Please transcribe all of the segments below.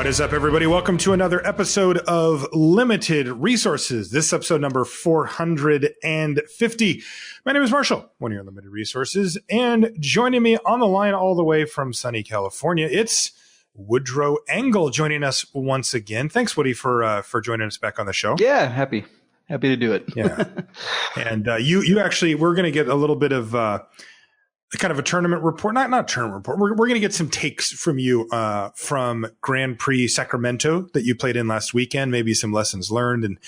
is up, everybody? Welcome to another episode of Limited Resources. This is episode number 450. My name is Marshall, one of your Limited Resources, and joining me on the line all the way from sunny California, it's Woodrow Engle joining us once again. Thanks, Woody, for joining us back on the show. Yeah, happy to do it. Yeah, and you actually, we're going to get a little bit of kind of a tournament report, not tournament report. We're going to get some takes from you from Grand Prix Sacramento that you played in last weekend, maybe some lessons learned and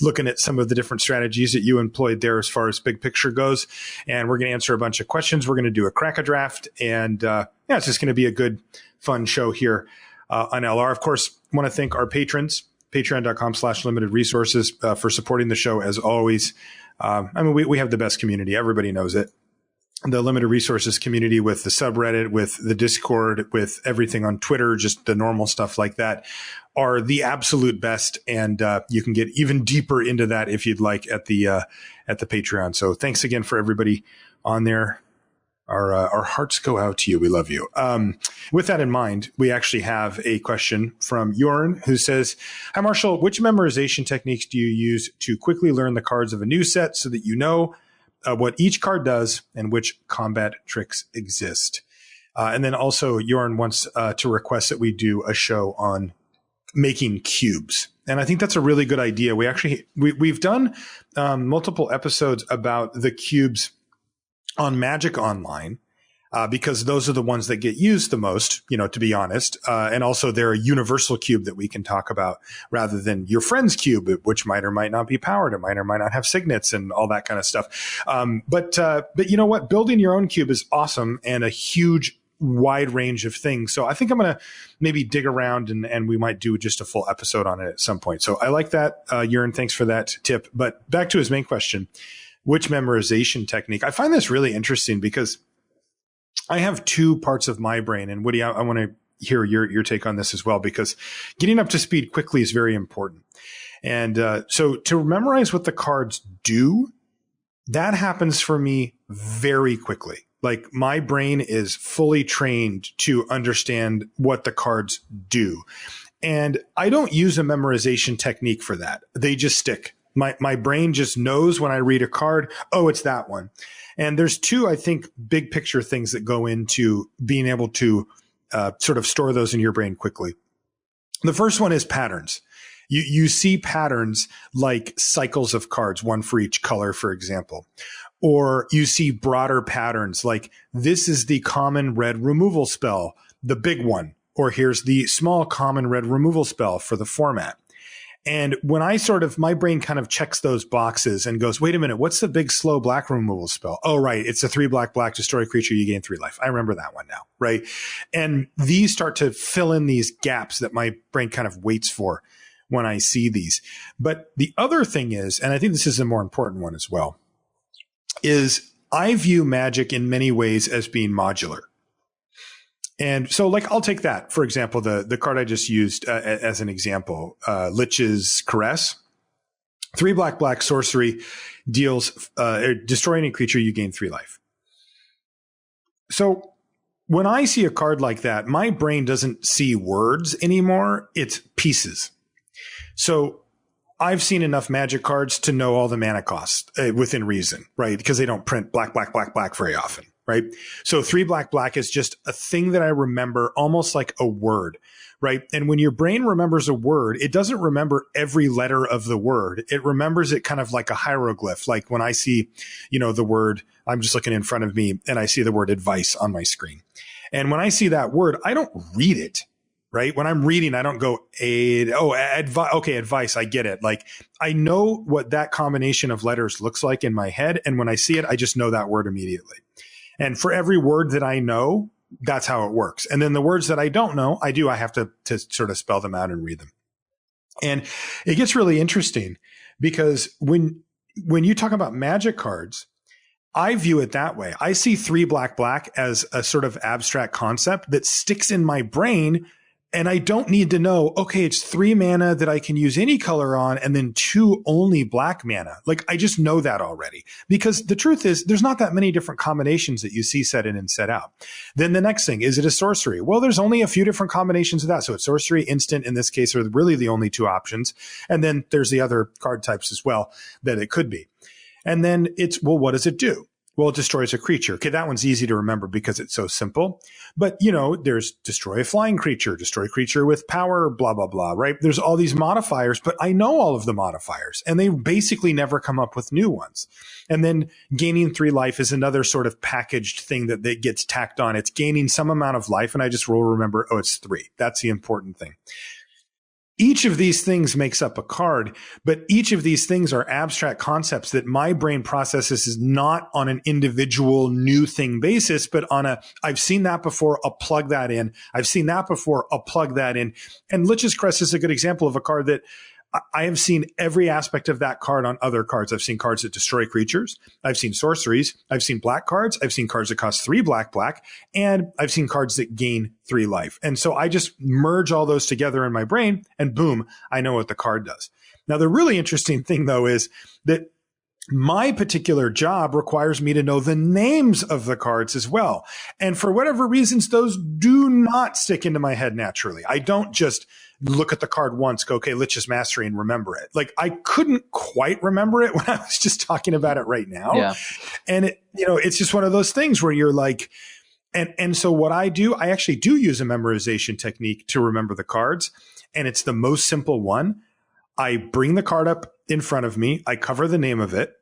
looking at some of the different strategies that you employed there as far as big picture goes. And we're going to answer a bunch of questions. We're going to do a crack a draft. And it's just going to be a good, fun show here on LR. Of course, I want to thank our patrons, patreon.com/limited resources for supporting the show as always. We have the best community. Everybody knows it. The Limited Resources community with the subreddit, with the Discord, with everything on Twitter, just the normal stuff like that are the absolute best. And you can get even deeper into that if you'd like at the Patreon. So thanks again for everybody on there. Our hearts go out to you. We love you. With that in mind, we actually have a question from Jorn who says, "Hi, Marshall, which memorization techniques do you use to quickly learn the cards of a new set so that you know what each card does and which combat tricks exist?" And then also Jorn wants to request that we do a show on making cubes. And I think that's a really good idea. We've done multiple episodes about the cubes on Magic Online because those are the ones that get used the most, to be honest. And also they're a universal cube that we can talk about rather than your friend's cube, which might or might not be powered. It might or might not have signets and all that kind of stuff. But you know what? Building your own cube is awesome and a huge wide range of things. So I think I'm going to maybe dig around and we might do just a full episode on it at some point. So I like that. Jurn, thanks for that tip. But back to his main question, which memorization technique? I find this really interesting because I have two parts of my brain, and Woody, I want to hear your take on this as well, because getting up to speed quickly is very important. And so to memorize what the cards do, that happens for me very quickly. Like my brain is fully trained to understand what the cards do. And I don't use a memorization technique for that. They just stick. My brain just knows when I read a card, oh, it's that one. And there's two, I think, big picture things that go into being able to sort of store those in your brain quickly. The first one is patterns. You see patterns like cycles of cards, one for each color, for example. Or you see broader patterns like this is the common red removal spell, the big one. Or here's the small common red removal spell for the format. And when my brain kind of checks those boxes and goes, wait a minute, what's the big slow black removal spell? Oh, right. It's a 3 black, destroy a creature, you gain 3 life. I remember that one now. Right. And these start to fill in these gaps that my brain kind of waits for when I see these. But the other thing is, and I think this is a more important one as well, is I view Magic in many ways as being modular. And so, I'll take that, for example, the card I just used as an example, Lich's Caress. 3 black sorcery deals, destroy any creature, you gain 3 life. So when I see a card like that, my brain doesn't see words anymore. It's pieces. So I've seen enough Magic cards to know all the mana costs within reason, right? Because they don't print black very often. Right. So 3 black is just a thing that I remember almost like a word. Right. And when your brain remembers a word, it doesn't remember every letter of the word. It remembers it kind of like a hieroglyph. Like when I see, the word, I'm just looking in front of me and I see the word advice on my screen. And when I see that word, I don't read it. Right. When I'm reading, I don't go, advice. Okay, advice. I get it. Like I know what that combination of letters looks like in my head. And when I see it, I just know that word immediately. And for every word that I know, that's how it works. And then the words that I don't know, I have to sort of spell them out and read them. And it gets really interesting because when you talk about Magic cards, I view it that way. I see 3 black as a sort of abstract concept that sticks in my brain And I don't need to know, okay, it's 3 mana that I can use any color on and then 2 only black mana. Like, I just know that already. Because the truth is, there's not that many different combinations that you see set in and set out. Then the next thing, is it a sorcery? Well, there's only a few different combinations of that. So it's sorcery, instant, in this case, are really the only 2 options. And then there's the other card types as well that it could be. And then it's, well, what does it do? Well, it destroys a creature. Okay, that one's easy to remember because it's so simple. But, there's destroy a flying creature, destroy a creature with power, blah, blah, blah, right? There's all these modifiers, but I know all of the modifiers, and they basically never come up with new ones. And then gaining 3 life is another sort of packaged thing that gets tacked on. It's gaining some amount of life, and I just will remember, it's 3. That's the important thing. Each of these things makes up a card, but each of these things are abstract concepts that my brain processes is not on an individual new thing basis, but on I've seen that before, I'll plug that in. I've seen that before, I'll plug that in. And Lich's Crest is a good example of a card that I have seen every aspect of that card on other cards. I've seen cards that destroy creatures. I've seen sorceries. I've seen black cards. I've seen cards that cost 3 black, and I've seen cards that gain 3 life. And so I just merge all those together in my brain and boom, I know what the card does. Now, the really interesting thing though is that my particular job requires me to know the names of the cards as well. And for whatever reasons, those do not stick into my head naturally. I don't just look at the card once, go, okay, Lich's Mastery, and remember it. Like, I couldn't quite remember it when I was just talking about it right now. Yeah. And it's just one of those things where you're like, and so what I do, I actually do use a memorization technique to remember the cards. And it's the most simple one. I bring the card up in front of me. I cover the name of it.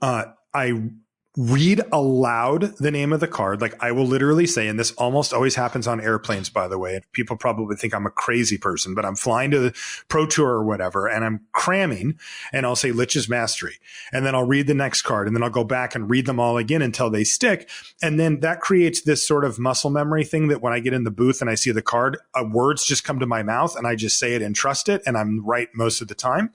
I read aloud the name of the card. Like, I will literally say, and this almost always happens on airplanes, by the way, people probably think I'm a crazy person, but I'm flying to the Pro Tour or whatever, and I'm cramming, and I'll say Lich's Mastery. And then I'll read the next card, and then I'll go back and read them all again until they stick. And then that creates this sort of muscle memory thing that when I get in the booth and I see the card, words just come to my mouth, and I just say it and trust it, and I'm right most of the time.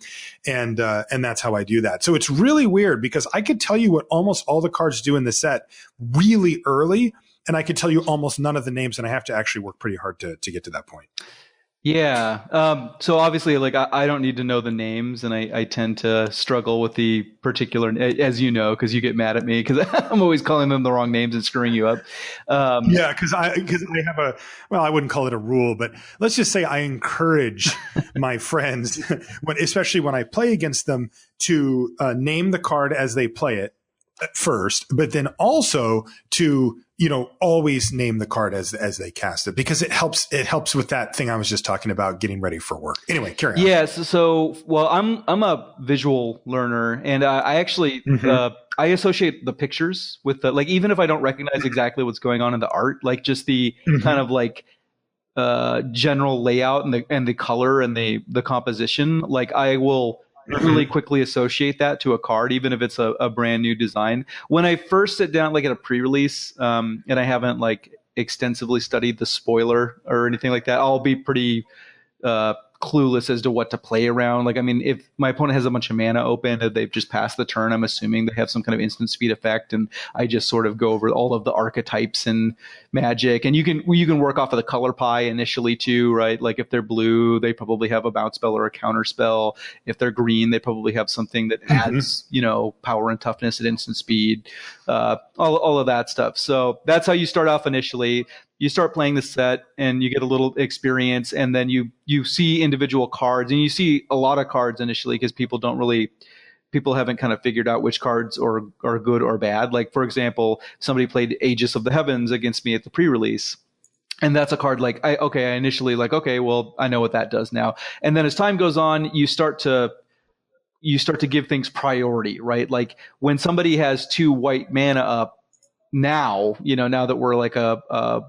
And that's how I do that. So it's really weird because I could tell you what almost all the cards do in the set really early, and I could tell you almost none of the names, and I have to actually work pretty hard to get to that point. Yeah. So obviously, like, I don't need to know the names, and I tend to struggle with the particular, as you know, because you get mad at me because I'm always calling them the wrong names and screwing you up. Yeah, because I have I wouldn't call it a rule, but let's just say I encourage my friends, especially when I play against them, to name the card as they play it first, but then also to, always name the card as they cast it, because it helps with that thing I was just talking about, getting ready for work. Anyway, carry on. Yes. So, well, I'm a visual learner, and I actually, I associate the pictures with the, like, even if I don't recognize exactly what's going on in the art, like just the kind of like, general layout and the color and the composition, like I will really quickly associate that to a card, even if it's a brand new design. When I first sit down, like at a pre-release, and I haven't like extensively studied the spoiler or anything like that, I'll be pretty clueless as to what to play around. Like, I mean, if my opponent has a bunch of mana open and they've just passed the turn, I'm assuming they have some kind of instant speed effect, and I just sort of go over all of the archetypes and magic. And you can work off of the color pie initially too, right? Like if they're blue, they probably have a bounce spell or a counter spell. If they're green, they probably have something that adds, power and toughness at instant speed, all of that stuff. So that's how you start off initially. You start playing the set and you get a little experience, and then you see individual cards, and you see a lot of cards initially because people haven't kind of figured out which cards are good or bad. Like, for example, somebody played Aegis of the Heavens against me at the pre-release. And that's a card like, I initially like, okay, well, I know what that does now. And then as time goes on, you start to give things priority, right? Like when somebody has 2 white mana up now, now that we're like a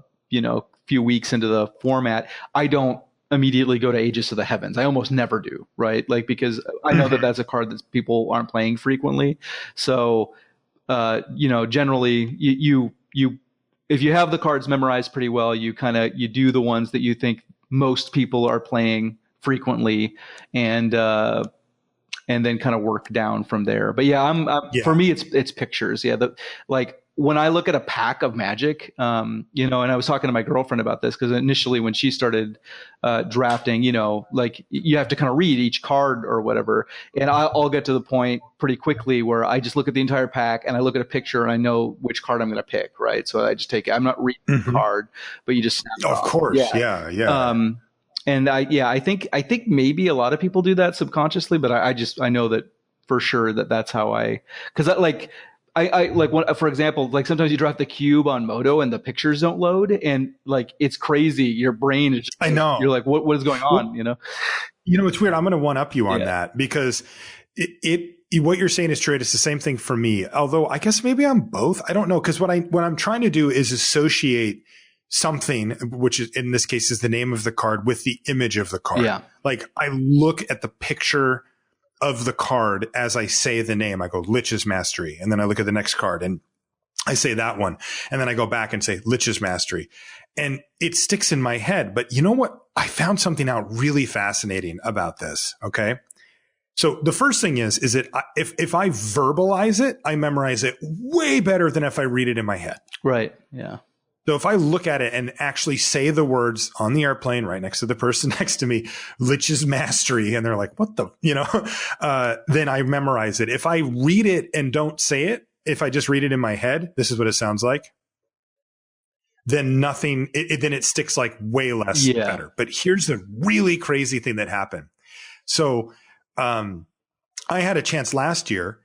few weeks into the format, I don't immediately go to Aegis of the Heavens. I almost never do, right? Like, because I know that that's a card that people aren't playing frequently. So, generally you if you have the cards memorized pretty well, you do the ones that you think most people are playing frequently, and then kind of work down from there. But yeah, for me, it's pictures. Yeah. when I look at a pack of Magic, you know, and I was talking to my girlfriend about this because initially when she started drafting, you know, like you have to kind of read each card or whatever. And I'll get to the point pretty quickly where I just look at the entire pack and I look at a picture and I know which card I'm going to pick, right? So I just take it. I'm not reading the card, but you just snap it off. Of course, yeah. And I think maybe a lot of people do that subconsciously, but I know that for sure that's how because I like one, for example, like sometimes you draft the cube on Moto and the pictures don't load and like, it's crazy. Your brain is just, I know. You're like, what is going on? Well, it's weird. I'm going to one up you on that because what you're saying is true. It's the same thing for me. Although I guess maybe I'm both. I don't know. Cause what I'm trying to do is associate something, which is in this case is the name of the card with the image of the card. Yeah. Like I look at the picture of the card as I say the name. I go Lich's Mastery, and then I look at the next card and I say that one, and then I go back and say Lich's Mastery, and it sticks in my head. But you know what? I found something out really fascinating about this. Okay. So the first thing is that if I verbalize it, I memorize it way better than if I read it in my head. Right. Yeah. So if I look at it and actually say the words on the airplane right next to the person next to me, Lich's Mastery, and they're like, what the, then I memorize it. If I read it and don't say it, if I just read it in my head, this is what it sounds like, then nothing, then it sticks like way less better. But here's the really crazy thing that happened. So I had a chance last year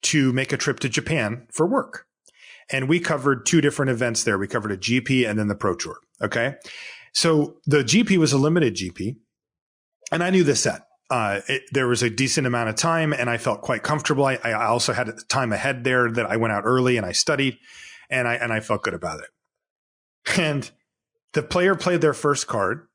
to make a trip to Japan for work. And we covered two different events there. We covered a GP and then the Pro Tour. Okay. So the GP was a limited GP. And I knew the set. There was a decent amount of time and I felt quite comfortable. I also had time ahead there that I went out early and I studied and I felt good about it. And the player played their first card.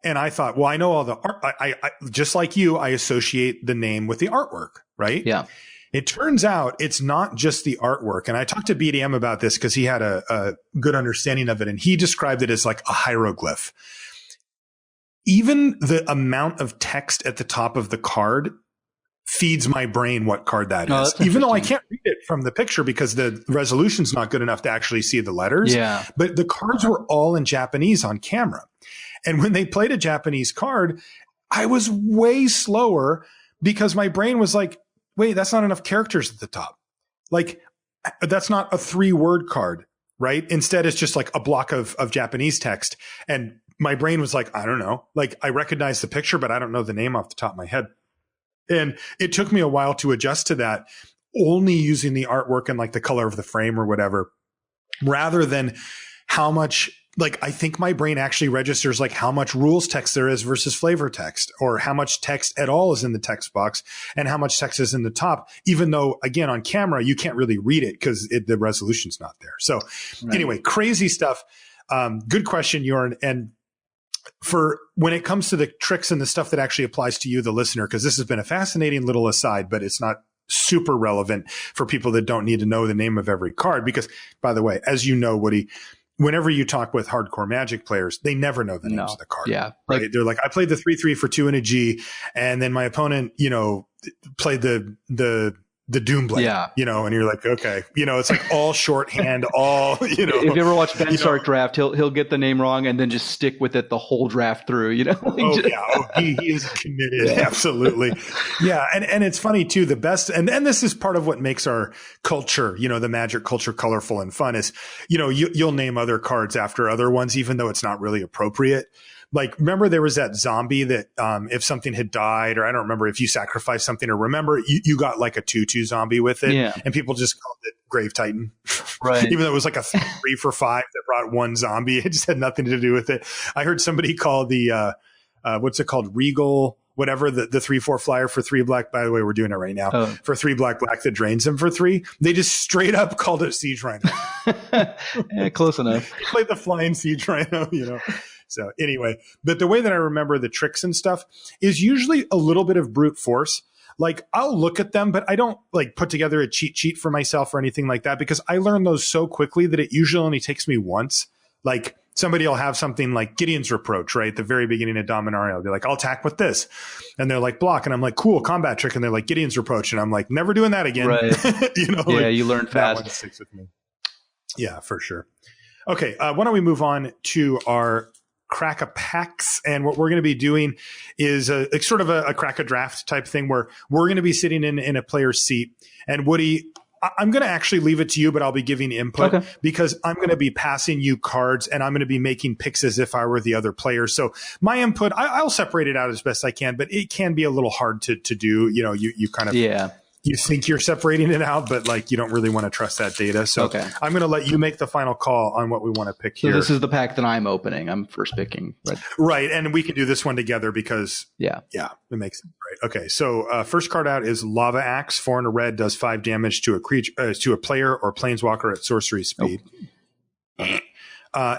And I thought, well, I know all the art. I just like you, I associate the name with the artwork, right? Yeah. It turns out it's not just the artwork. And I talked to BDM about this because he had a good understanding of it. And he described it as like a hieroglyph. Even the amount of text at the top of the card feeds my brain what card that is. Even though I can't read it from the picture because the resolution's not good enough to actually see the letters. Yeah. But the cards were all in Japanese on camera. And when they played a Japanese card, I was way slower because my brain was like, wait, that's not enough characters at the top. Like, that's not a 3-word card, right? Instead, it's just like a block of Japanese text. And my brain was like, I don't know. Like, I recognize the picture, but I don't know the name off the top of my head. And it took me a while to adjust to that, only using the artwork and like the color of the frame or whatever, rather than how much. Like, I think my brain actually registers like how much rules text there is versus flavor text, or how much text at all is in the text box and how much text is in the top, even though, again, on camera, you can't really read it because the resolution's not there. So anyway, crazy stuff. Good question, Jorn. And for when it comes to the tricks and the stuff that actually applies to you, the listener, because this has been a fascinating little aside, but it's not super relevant for people that don't need to know the name of every card. Because, by the way, as you know, Woody, whenever you talk with hardcore Magic players, they never know the names of the card. Yeah. Right. They're like, I played the 3/3 for 2 and a G. And then my opponent, played the Doomblade, and you're like, okay, it's like all shorthand, all, If you ever watch Ben Stark draft, he'll get the name wrong and then just stick with it the whole draft through, He is committed. Yeah. Absolutely. Yeah. And it's funny too, the best, and this is part of what makes our culture, the Magic culture colorful and fun is, you'll name other cards after other ones, even though it's not really appropriate. Like, remember there was that zombie that if something had died, or I don't remember if you sacrificed something, or remember you got like a 2/2 zombie with it, and people just called it Grave Titan, right? Even though it was like a 3 for 5 that brought one zombie, it just had nothing to do with it. I heard somebody call the what's it called, Regal, whatever, the 3/4 flyer for 3 black. By the way, we're doing it right now for 3 black that drains them for 3. They just straight up called it Siege Rhino. Yeah, close enough. Played the flying Siege Rhino, So anyway, but the way that I remember the tricks and stuff is usually a little bit of brute force. Like, I'll look at them, but I don't like put together a cheat sheet for myself or anything like that, because I learn those so quickly that it usually only takes me once. Like, somebody will have something like Gideon's Reproach, right? At the very beginning of Dominaria, I'll be like, I'll attack with this. And they're like, block. And I'm like, cool, combat trick. And they're like, Gideon's Reproach. And I'm like, never doing that again. Right. You learn fast. That one sticks with me. Yeah, for sure. Okay, why don't we move on to our crack a packs, and what we're going to be doing is a sort of a crack a draft type thing where we're going to be sitting in a player's seat. And Woody, I'm going to actually leave it to you, but I'll be giving input because I'm going to be passing you cards and I'm going to be making picks as if I were the other player. So my input, I'll separate it out as best I can, but it can be a little hard to do. You know, you kind of you think you're separating it out, but like you don't really want to trust that data. So I'm going to let you make the final call on what we want to pick here. So this is the pack that I'm opening. I'm first picking. Right. And we can do this one together because it makes sense. Right. Okay. So first card out is Lava Axe. 4 and a red, does 5 damage to a creature, to a player or planeswalker at sorcery speed.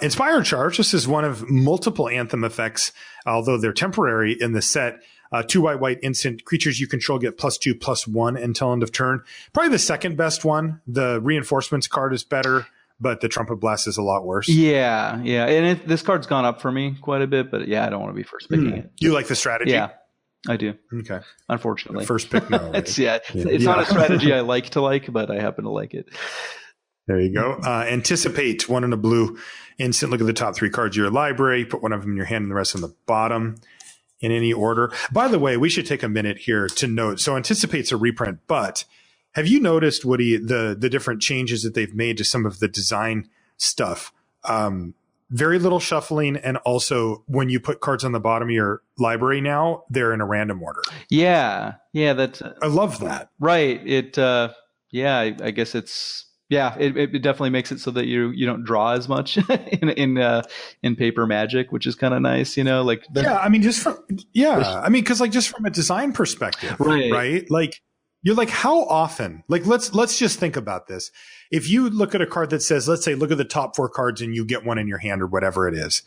Inspired Charge. This is one of multiple Anthem effects, although they're temporary in the set. 2 white instant creatures you control get +2/+1 until end of turn. Probably the second best one. The Reinforcements card is better, but the Trumpet Blast is a lot worse. Yeah. And this card's gone up for me quite a bit, but I don't want to be first picking it. You like the strategy? Yeah, I do. Okay. Unfortunately. First pick, no. Right? It's not a strategy I like, but I happen to like it. There you go. Anticipate, 1 in a blue. Instant, look at the top 3 cards of your library. Put one of them in your hand and the rest on the bottom. In any order. By the way, we should take a minute here to note. So Anticipate's a reprint, but have you noticed, Woody, the different changes that they've made to some of the design stuff? Very little shuffling, and also when you put cards on the bottom of your library now, they're in a random order. Yeah, that's. I love that. Right. It. I guess it's. Yeah, it definitely makes it so that you don't draw as much in paper Magic, which is kind of nice, like. Just from a design perspective, right? Like, you're like, how often? Like, let's just think about this. If you look at a card that says, let's say, look at the top 4 cards and you get one in your hand or whatever it is,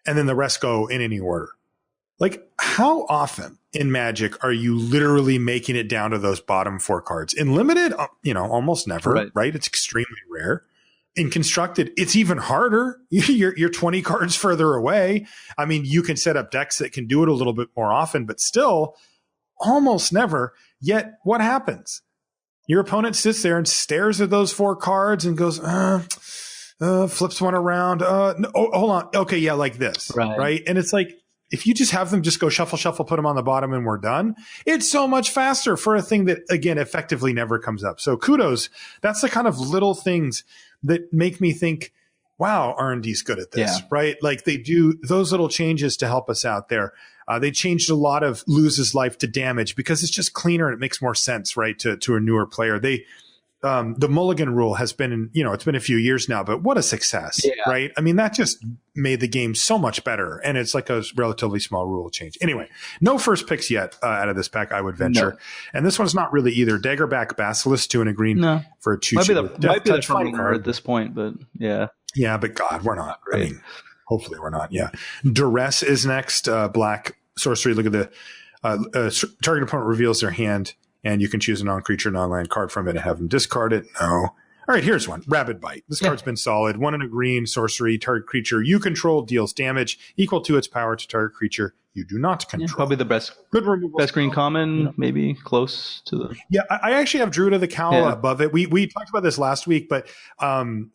and then the rest go in any order. Like, how often in Magic are you literally making it down to those bottom 4 cards? In Limited, almost never, right? It's extremely rare. In Constructed, it's even harder. You're 20 cards further away. I mean, you can set up decks that can do it a little bit more often, but still almost never. Yet what happens? Your opponent sits there and stares at those 4 cards and goes, flips one around. No, hold on. Okay. Yeah. Like this. Right. And it's like, if you just have them just go shuffle, put them on the bottom and we're done, it's so much faster for a thing that, again, effectively never comes up. So kudos. That's the kind of little things that make me think, wow, R&D's good at this, right? Like they do those little changes to help us out there. They changed a lot of loses life to damage because it's just cleaner and it makes more sense, right, to a newer player. The mulligan rule has been, it's been a few years now, but what a success, right? I mean, that just made the game so much better, and it's like a relatively small rule change. Anyway, no first picks yet out of this pack, I would venture. No. And this one's not really either. Daggerback Basilisk, 2 and a green for a 2. Might be the front card at this point, but yeah. Yeah, but God, we're not. I mean, hopefully we're not, Duress is next. Black sorcery, look at the target opponent reveals their hand, and you can choose a non-creature, non-land card from it and have them discard it. No. All right, here's one. Rabid Bite. This card's been solid. 1 and a green, sorcery, target creature you control deals damage equal to its power to target creature you do not control. Yeah, probably the best green common, maybe close to the... Yeah, I actually have Druid of the Cowl above it. We talked about this last week, but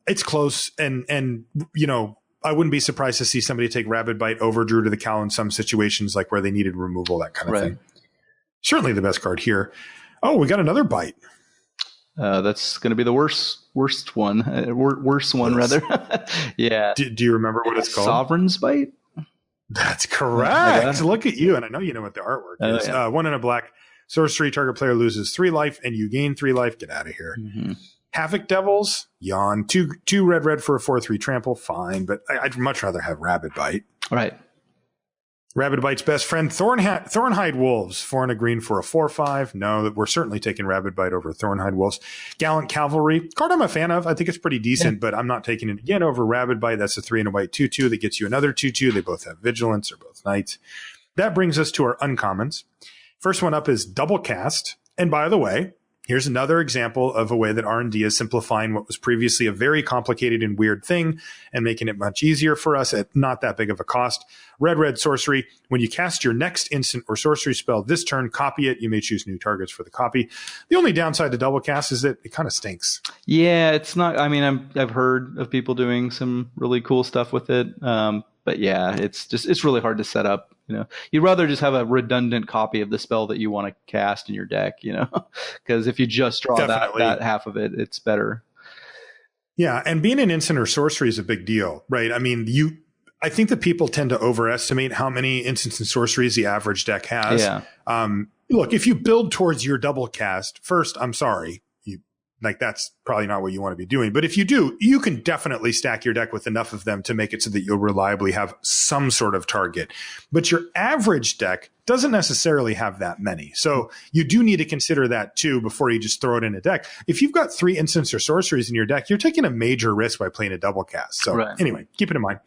it's close. And I wouldn't be surprised to see somebody take Rabid Bite over Druid of the Cowl in some situations, like where they needed removal, that kind of thing. Certainly the best card here. Oh, we got another bite. That's going to be the worst one. Worst one, rather. Yeah. Do you remember what it's called? Sovereign's Bite? That's correct. Look at you. And I know you know what the artwork is. 1 and a black. Sorcery, target player loses 3 life, and you gain 3 life. Get out of here. Mm-hmm. Havoc Devils, yawn. 2 red for a 4/3 trample. Fine, but I'd much rather have Rabid Bite. Right. Rabid Bite's best friend, Thornhide Wolves, 4 and a green for a 4/5. No, we're certainly taking Rabid Bite over Thornhide Wolves. Gallant Cavalry, card I'm a fan of. I think it's pretty decent, but I'm not taking it again over Rabid Bite. That's a 3 and a white 2/2 that gets you another 2/2. They both have Vigilance. They're both knights. That brings us to our uncommons. First one up is Double Cast. And by the way, here's another example of a way that R&D is simplifying what was previously a very complicated and weird thing and making it much easier for us at not that big of a cost. Red sorcery. When you cast your next instant or sorcery spell this turn, copy it. You may choose new targets for the copy. The only downside to double cast is that it kind of stinks. Yeah, it's not. I mean, I've heard of people doing some really cool stuff with it, but yeah, it's really hard to set up. You'd rather just have a redundant copy of the spell that you want to cast in your deck. Because if you just draw that half of it, it's better. Yeah, and being an instant or sorcery is a big deal, right? I mean, I think that people tend to overestimate how many instants and sorceries the average deck has. Yeah. Look, if you build towards your double cast, first, I'm sorry. That's probably not what you want to be doing. But if you do, you can definitely stack your deck with enough of them to make it so that you'll reliably have some sort of target. But your average deck doesn't necessarily have that many. So you do need to consider that too before you just throw it in a deck. If you've got 3 instants or sorceries in your deck, you're taking a major risk by playing a double cast. So Anyway, keep it in mind.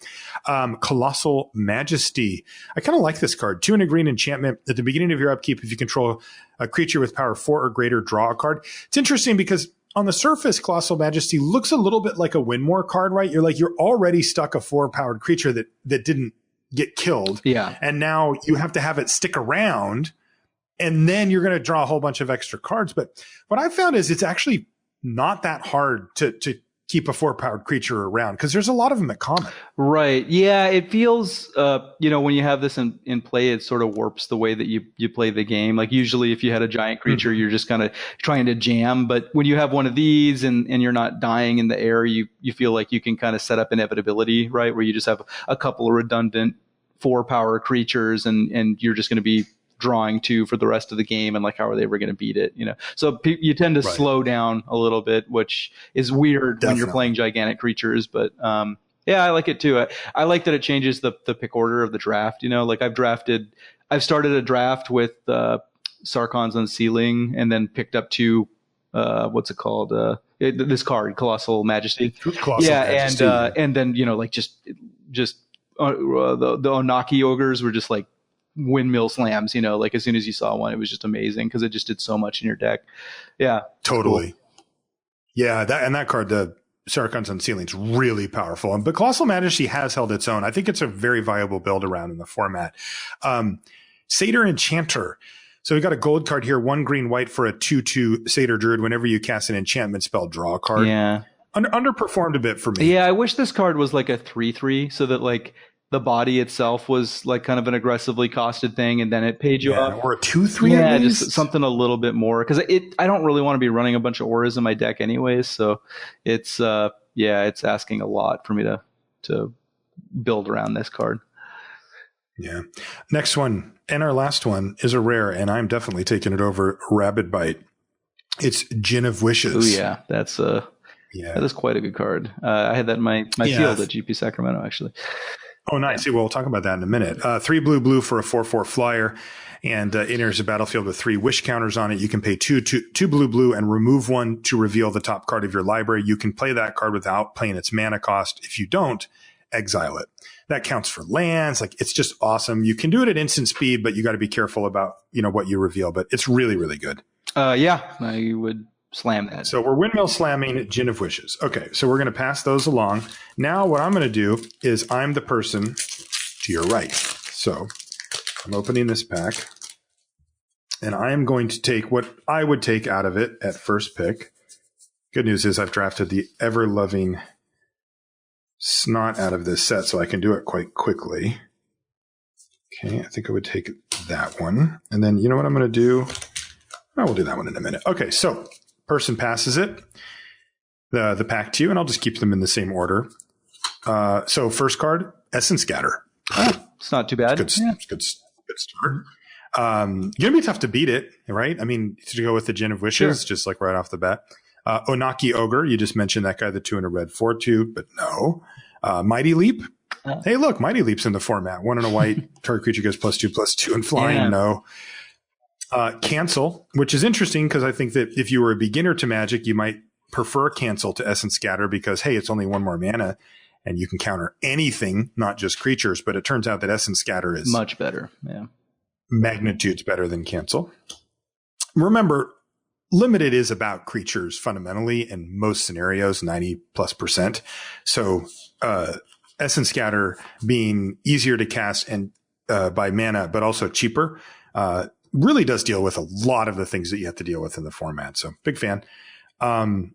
Colossal Majesty. I kind of like this card. 2 and a green enchantment. At the beginning of your upkeep, if you control a creature with power 4 or greater, draw a card. It's interesting because on the surface, Colossal Majesty looks a little bit like a Winmore card, right? You're already stuck a 4-powered creature that didn't get killed. Yeah. And now you have to have it stick around, and then you're going to draw a whole bunch of extra cards. But what I found is it's actually not that hard to keep a 4-powered creature around because there's a lot of them at common. Right. Yeah. It feels, when you have this in play, it sort of warps the way that you play the game. Like usually if you had a giant creature, you're just kind of trying to jam. But when you have one of these and you're not dying in the air, you feel like you can kind of set up inevitability, right? Where you just have a couple of redundant 4-power creatures and you're just going to be drawing 2 for the rest of the game, and how are they ever going to beat it? So you tend to slow down a little bit, which is weird when you're playing gigantic creatures. But yeah, I like it too. I like that it changes the pick order of the draft. I've started a draft with Sarkhan's Unsealing, and then picked up 2. What's it called? This card, Colossal Majesty. Majesty. And then just the Onaki ogres were just like windmill slams, as soon as you saw one, it was just amazing because it just did so much in your deck. Yeah. Totally. Cool. Yeah. That card, the Sarkhan's Unsealing, is really powerful. But Colossal Majesty has held its own. I think it's a very viable build around in the format. Satyr Enchanter. So we got a gold card here, 1 green white for a 2/2 Satyr Druid. Whenever you cast an enchantment spell, draw a card. Yeah. Underperformed a bit for me. Yeah. I wish this card was like a 3/3 so that the body itself was kind of an aggressively costed thing, and then it paid you off. Or a 2/3. Yeah, just something a little bit more, because I don't really want to be running a bunch of auras in my deck anyways. So it's it's asking a lot for me to build around this card. Yeah. Next one and our last one is a rare, and I'm definitely taking it over Rabid Bite. It's Gin of Wishes. Oh yeah, that is quite a good card. I had that in my field at GP Sacramento actually. Oh, nice. Yeah. We'll talk about that in a minute. 3 blue for a 4/4 flyer, and enters a battlefield with 3 wish counters on it. You can pay 2 blue and remove 1 to reveal the top card of your library. You can play that card without paying its mana cost. If you don't, exile it. That counts for lands. It's just awesome. You can do it at instant speed, but you got to be careful about what you reveal. But it's really, really good. Yeah, I would slam that. So we're windmill slamming Gin of Wishes. Okay, so we're going to pass those along. Now what I'm going to do is I'm the person to your right. So I'm opening this pack, and I am going to take what I would take out of it at first pick. Good news is I've drafted the ever-loving Snot out of this set, so I can do it quite quickly. Okay, I think I would take that one. And then you know what I'm going to do? I will do that one in a minute. Okay, so person passes it, the pack to you, and I'll just keep them in the same order. So first card, Essence Scatter. Oh, it's not too bad. Good start. Going to be tough to beat it, right? I mean, to go with the Gin of Wishes, just right off the bat. Onaki Ogre, you just mentioned that guy, the 2 and a red 4/2, but no. Mighty Leap. Hey, look, Mighty Leap's in the format. 1 and a white, target creature goes +2/+2 and flying. Yeah. No. Cancel, which is interesting because I think that if you were a beginner to Magic, you might prefer Cancel to Essence Scatter because, hey, it's only 1 more mana and you can counter anything, not just creatures. But it turns out that Essence Scatter is much better. Yeah. Magnitudes better than Cancel. Remember, limited is about creatures fundamentally in most scenarios, 90+%. So Essence Scatter being easier to cast and by mana, but also cheaper, really does deal with a lot of the things that you have to deal with in the format. So big fan.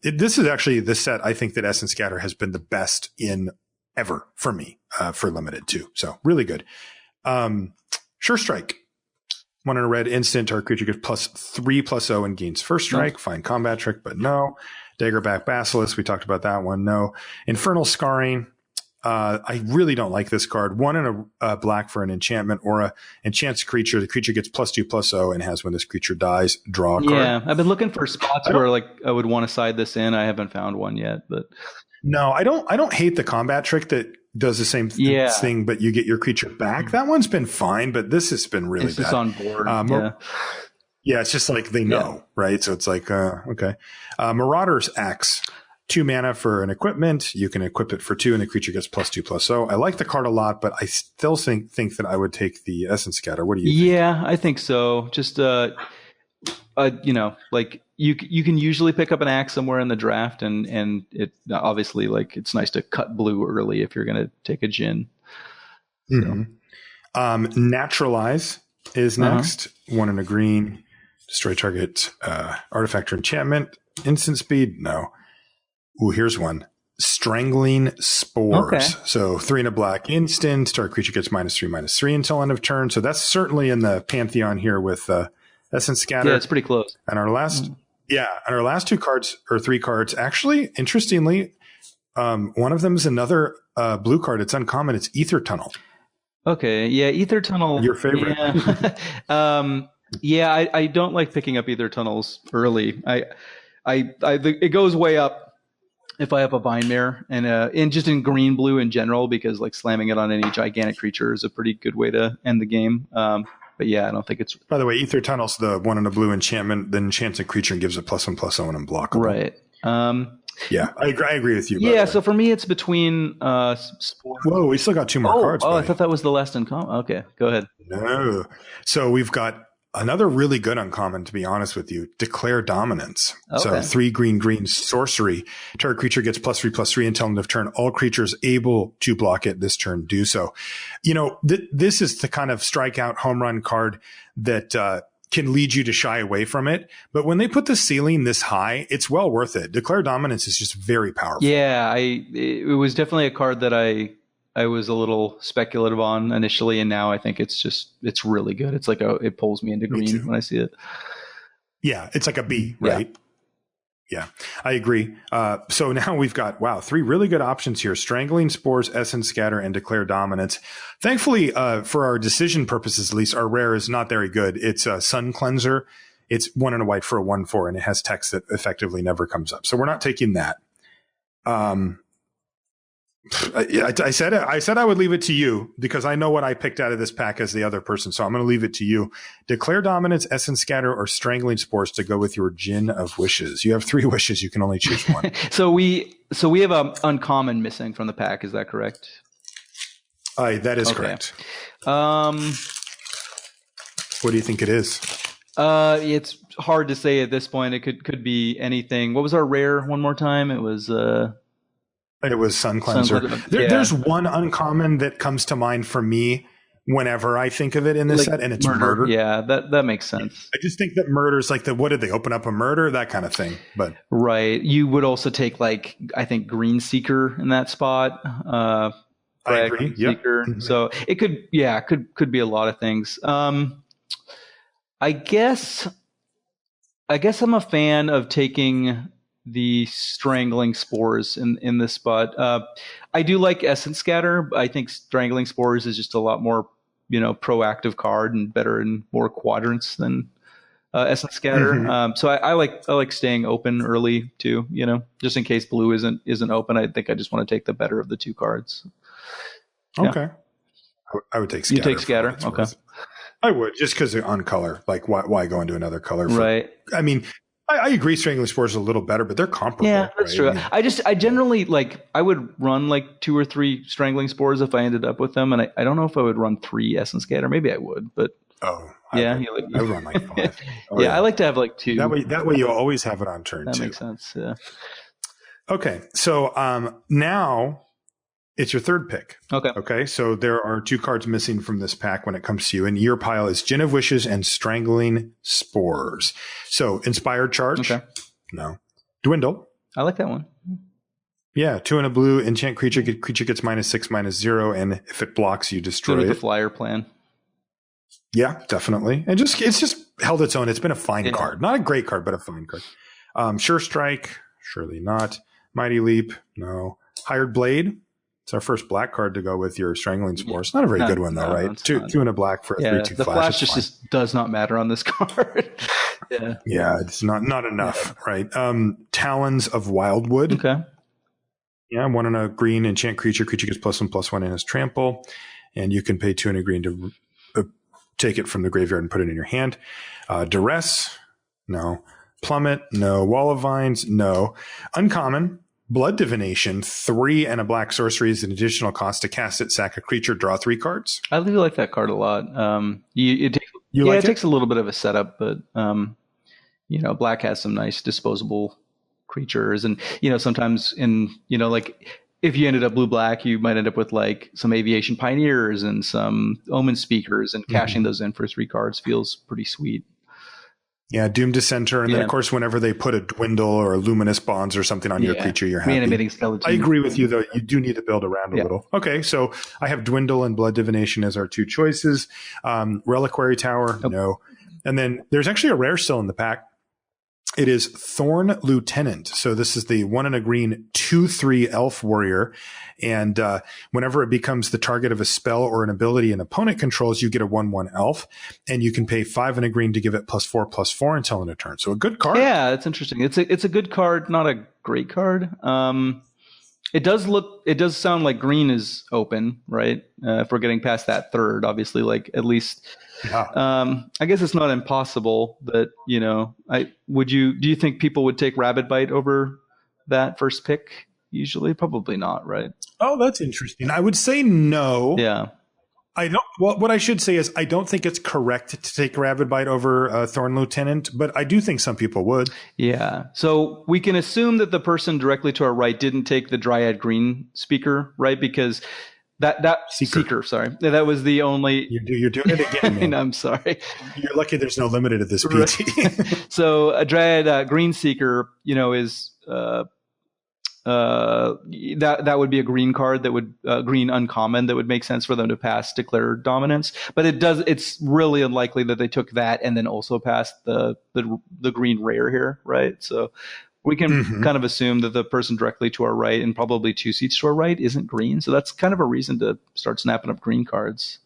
This is actually the set I think that Essence Scatter has been the best in ever for me, for limited too. So really good. Sure Strike. 1 in a red instant, our creature gets +3/+0 and gains first strike. No. Fine combat trick, but no. Daggerback Basilisk, we talked about that one. No. Infernal Scarring. I really don't like this card. 1 in a black for an enchantment or a enchants creature. The creature gets +2/+0 and has when this creature dies, draw a card. Yeah, I've been looking for spots where like I would want to side this in. I haven't found one yet, but no, I don't hate the combat trick that does the same thing, but you get your creature back. That one's been fine, but this has been really bad. It's just on board. Yeah, it's just like they know, right? So it's like, okay. Marauder's Axe. 2 mana for an equipment. You can equip it for 2 and the creature gets +2/+0. I like the card a lot, but I still think that I would take the Essence Scatter. What do you think? Yeah, I think so. Just, like you can usually pick up an axe somewhere in the draft and it obviously like it's nice to cut blue early if you're going to take a Djinn. So. Mm-hmm. Naturalize is next. 1 in a green. Destroy target artifact or enchantment. Instant speed? No. Ooh, here's one. Strangling Spores. Okay. So 3 in a black instant. Target creature gets -3/-3 until end of turn. So that's certainly in the pantheon here with Essence Scatter. Yeah, it's pretty close. And our last 2 cards or 3 cards, actually, interestingly, one of them is another blue card. It's uncommon. It's Ether Tunnel. Okay. Yeah, Ether Tunnel. Your favorite. Yeah. I don't like picking up Ether Tunnels early. It goes way up if I have a Vine Mare and just in green blue in general, because like slamming it on any gigantic creature is a pretty good way to end the game. But yeah, I don't think it's. By the way, Ether Tunnel's the 1 in a blue enchantment, then enchants a creature and gives it +1/+0 and unblockable. Right. Yeah, I agree with you. Yeah, so for me, it's between Spore. Whoa, we still got 2 more cards. Oh, I thought that was the last uncommon. Okay, go ahead. No. So we've got another really good uncommon, to be honest with you. Declare Dominance. Okay. So 3 green sorcery. Target creature gets +3/+3 until end of turn. All creatures able to block it this turn do so. You know, this is the kind of strikeout home run card that can lead you to shy away from it. But when they put the ceiling this high, it's well worth it. Declare Dominance is just very powerful. Yeah, it was definitely a card that I was a little speculative on initially, and now I think it's really good. It's like it pulls me into green when I see it. Yeah, it's like a B, right? Yeah, I agree. So now we've got, 3 really good options here. Strangling Spores, Essence Scatter, and Declare Dominance. Thankfully, for our decision purposes, at least, our rare is not very good. It's a Sun Cleanser. It's 1 in a white for a 1/4, and it has text that effectively never comes up. So we're not taking that. I said I would leave it to you because I know what I picked out of this pack as the other person. So I'm going to leave it to you. Declare Dominance, Essence Scatter, or Strangling Spores to go with your Djinn of Wishes. You have 3 wishes. You can only choose one. So we have an uncommon missing from the pack. Is that correct? That is correct. What do you think it is? It's hard to say at this point. It could be anything. What was our rare one more time? It was Sun Cleanser. There's one uncommon that comes to mind for me whenever I think of it in this set, and it's murder. Yeah, that makes sense. I just think that murder's like what did they open up a murder? That kind of thing. But right. You would also take I think Green Seeker in that spot. I agree. Seeker. Mm-hmm. So it could be a lot of things. I guess I'm a fan of taking the Strangling Spores in this spot. I do like Essence Scatter. I think Strangling Spores is just a lot more, proactive card and better in more quadrants than Essence Scatter. Mm-hmm. So I like staying open early too. Just in case blue isn't open. I think I just want to take the better of the 2 cards. Yeah. Okay, I would take Scatter. You take Scatter. Okay. I would, just because on color. Like, why go into another color? Right. I mean, I agree Strangling Spores is a little better, but they're comparable. Yeah, that's true. I generally I would run 2 or 3 Strangling Spores if I ended up with them. And I don't know if I would run 3 Essence Scatter. Maybe I would, but Oh, Yeah, I run like 5. Oh, yeah, I like to have like 2. That way you always have it on turn 2. That makes sense. Yeah. Okay, so now it's your third pick. Okay, so there are 2 cards missing from this pack when it comes to you, and your pile is Gin of Wishes and Strangling Spores. So Inspired Charge, no. Dwindle. I like that one. Yeah, 2 and a blue, enchant creature gets -6/-0, and if it blocks, you destroy it. The flyer plan. Yeah, definitely. And it's just held its own. It's been a fine card. Not a great card, but a fine card. Sure Strike, surely not. Mighty Leap, no. Hired Blade. It's our first black card to go with your Strangling Spores. Not a very good one, though, right? Two and a black for a 3/2 the flash. The flash just does not matter on this card. Yeah, it's not enough, right? Talons of Wildwood. Okay. Yeah, 1 and a green, enchant creature. Creature gets +1/+1 in his trample. And you can pay 2 and a green to take it from the graveyard and put it in your hand. Duress, no. Plummet, no. Wall of Vines, no. Uncommon, Blood Divination, 3 and a black sorcery is an additional cost to cast it, sack a creature, draw 3 cards. I really like that card a lot. It takes a little bit of a setup, but black has some nice disposable creatures, and sometimes if you ended up blue-black, you might end up with like some Aviation Pioneers and some Omen Speakers, and cashing those in for 3 cards feels pretty sweet. Yeah, Doom Dissenter, and then of course whenever they put a Dwindle or a Luminous Bonds or something on your creature, you're happy. Reanimating Skeleton. I agree with you, though. You do need to build around a little. Okay, so I have Dwindle and Blood Divination as our 2 choices. Reliquary Tower, no. And then there's actually a rare still in the pack. It is Thorn Lieutenant. So this is the 1 and a green 2/3 elf warrior. And whenever it becomes the target of a spell or an ability an opponent controls, you get a 1/1 elf. And you can pay 5 and a green to give it +4/+4 until end of turn. So a good card. Yeah, it's interesting. It's a good card, not a great card. It does sound like green is open, right? If we're getting past that third, obviously, like at least. Yeah. I guess it's not impossible that, do you think people would take Rabbit Bite over that first pick? Usually, probably not, right? Oh, that's interesting. I would say no. Yeah. I don't. Well, what I should say is I don't think it's correct to take Rabbit Bite over Thorn Lieutenant, but I do think some people would. Yeah. So we can assume that the person directly to our right didn't take the Dryad Green Speaker, right? Because that Seeker, sorry. That was the only. You're doing it again. I'm sorry. You're lucky there's no limited at this PT. Right. So a Dryad Green Seeker, is that would be a green card that would green uncommon that would make sense for them to pass Declare Dominance. But it's really unlikely that they took that and then also passed the green rare here, right? So we can kind of assume that the person directly to our right and probably 2 seats to our right isn't green. So that's kind of a reason to start snapping up green cards.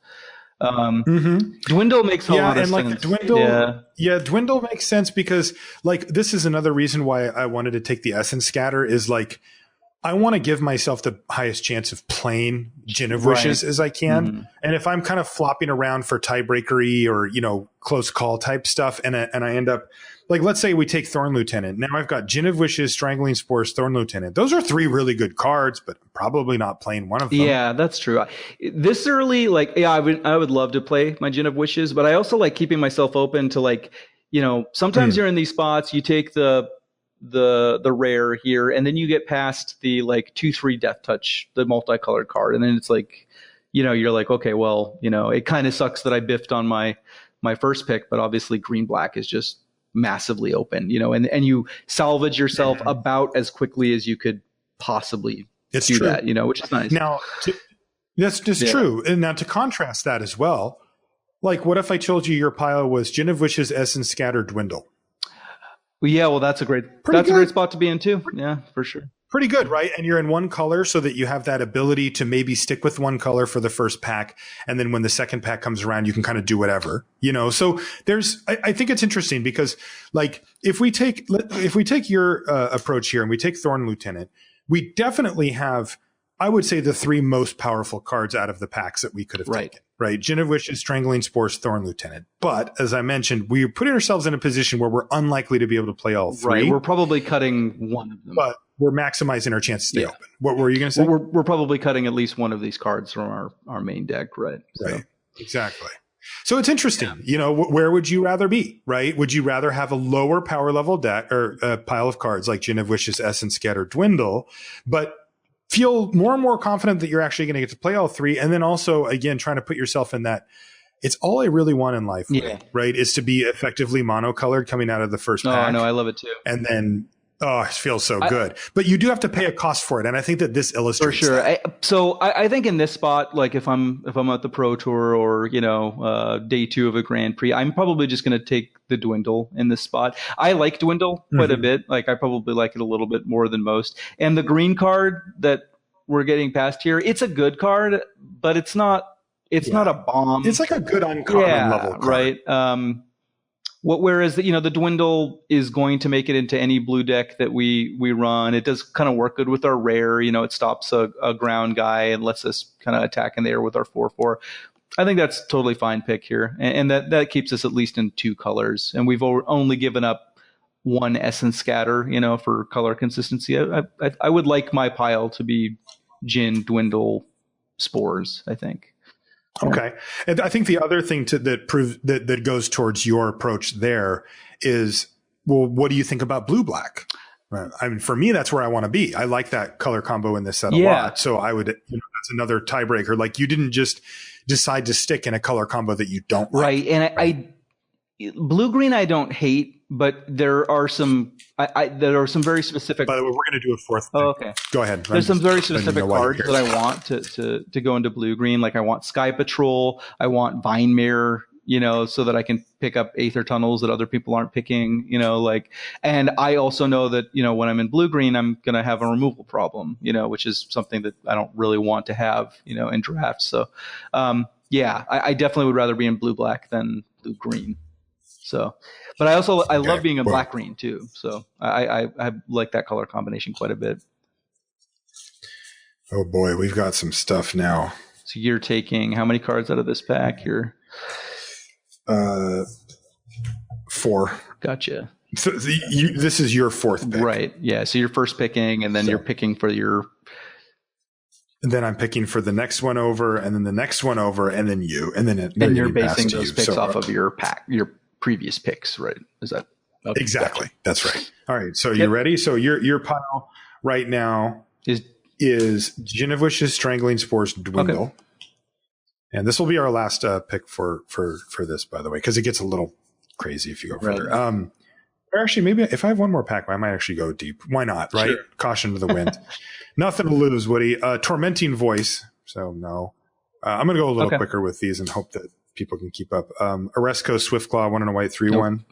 Dwindle makes a lot of sense. Dwindle makes sense because this is another reason why I wanted to take the Essence Scatter is I want to give myself the highest chance of playing Gin of Wishes as I can. And if I'm kind of flopping around for tiebreakery or, close call type stuff and I end up let's say we take Thorn Lieutenant. Now I've got Gin of Wishes, Strangling Spores, Thorn Lieutenant. Those are 3 really good cards, but probably not playing one of them. Yeah, that's true. This early, I would love to play my Gin of Wishes, but I also like keeping myself open to sometimes you're in these spots, you take the rare here, and then you get past the 2/3 Death Touch, the multicolored card, and then it's you're like, okay, well, it kind of sucks that I biffed on my first pick, but obviously green black is just massively open, and you salvage yourself about as quickly as you could possibly do that, which is nice. Now, that's just true. And now to contrast that as well, what if I told you your pile was Gin of Wishes, Essence Scatter, Dwindle? Well, yeah, that's a great spot to be in too. Yeah, for sure. Pretty good, right? And you're in one color so that you have that ability to maybe stick with one color for the first pack. And then when the second pack comes around, you can kind of do whatever, So I think it's interesting because if we take your approach here and we take Thorn Lieutenant, we definitely have, I would say, the 3 most powerful cards out of the packs that we could have taken. Right. Gin of Wishes, Strangling Spores, Thorn Lieutenant. But as I mentioned, we're putting ourselves in a position where we're unlikely to be able to play all 3. Right. We're probably cutting one of them. But we're maximizing our chance to stay open. What were you going to say? We're probably cutting at least one of these cards from our main deck, right? Right. Exactly. So it's interesting, where would you rather be, right? Would you rather have a lower power level deck or a pile of cards like Gin of Wishes, Essence, Scatter, Dwindle, but feel more and more confident that you're actually going to get to play all three. And then also, again, trying to put yourself in that, it's all I really want in life, right? Is to be effectively monocolored coming out of the first pack. Oh, no, I love it too. And then, it feels so good. But you do have to pay a cost for it. And I think that this illustrates for sure. that. I think in this spot, like if I'm at the Pro Tour or, day 2 of a Grand Prix, I'm probably just going to take the Dwindle in this spot. I like Dwindle quite a bit. Like I probably like it a little bit more than most. And the green card that we're getting past here, it's a good card, but it's not a bomb. It's like a good uncommon level card. Right. Whereas the Dwindle is going to make it into any blue deck that we run. It does kind of work good with our rare. It stops a ground guy and lets us kind of attack in the air with our 4/4. I think that's totally fine pick here, and that keeps us at least in 2 colors. And we've only given up 1 Essence Scatter, for color consistency. I would like my pile to be Gin, Dwindle, Spores, I think. Okay. And I think the other thing that goes towards your approach there is, well, what do you think about blue black? I mean, for me, that's where I want to be. I like that color combo in this set a lot. So I would, that's another tiebreaker. Like you didn't just decide to stick in a color combo that you don't like. Right. And I blue green, I don't hate, but there are some, there are some very specific. By the way, we're going to do a fourth. Oh, okay. Go ahead. There's some very specific cards that I want to go into blue green. Like I want Sky Patrol. I want Vine Mirror, so that I can pick up Aether Tunnels that other people aren't picking, and I also know that, when I'm in blue green, I'm going to have a removal problem, which is something that I don't really want to have, in drafts. So, I definitely would rather be in blue black than blue green. So, but I love being in black green too. So I like that color combination quite a bit. Oh boy, we've got some stuff now. So you're taking how many cards out of this pack? You're 4. Gotcha. So this is your 4th pick, right? Yeah. So you're first picking, and then you're picking for your. And then I'm picking for the next one over, and then the next one over, and then you, and then you're basing those picks off of your pack, your previous picks, right? Is that okay? Exactly? Gotcha. That's right. All right. So you ready? So your pile right now is Gin of Wishes, Strangling Spores, Dwindle. Okay. And this will be our last pick for this, by the way, because it gets a little crazy if you go further. Right. Or actually, maybe if I have one more pack, I might actually go deep. Why not? Right? Sure. Caution to the wind. Nothing to lose, Woody. Tormenting Voice. So no, I'm going to go a little quicker with these and hope that people can keep up. Oresco, Swiftclaw, 1 and a white, 3/1.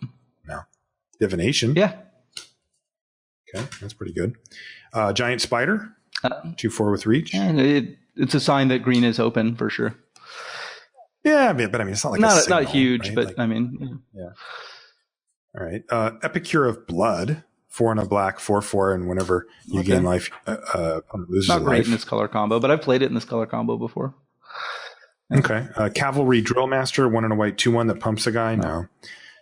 No. Divination. Yeah. Okay, that's pretty good. Giant Spider, 2/4 with reach. And it's a sign that green is open for sure. Yeah, but I mean, it's not like a signal, not huge, right? but like, I mean, yeah. All right. Epicure of Blood, 4 and a black, 4/4, and whenever you gain life, loses not great life. in this color combo, but I've played it in this color combo before. Okay. Cavalry Drillmaster, 1 and a white, 2/1 that pumps a guy. No.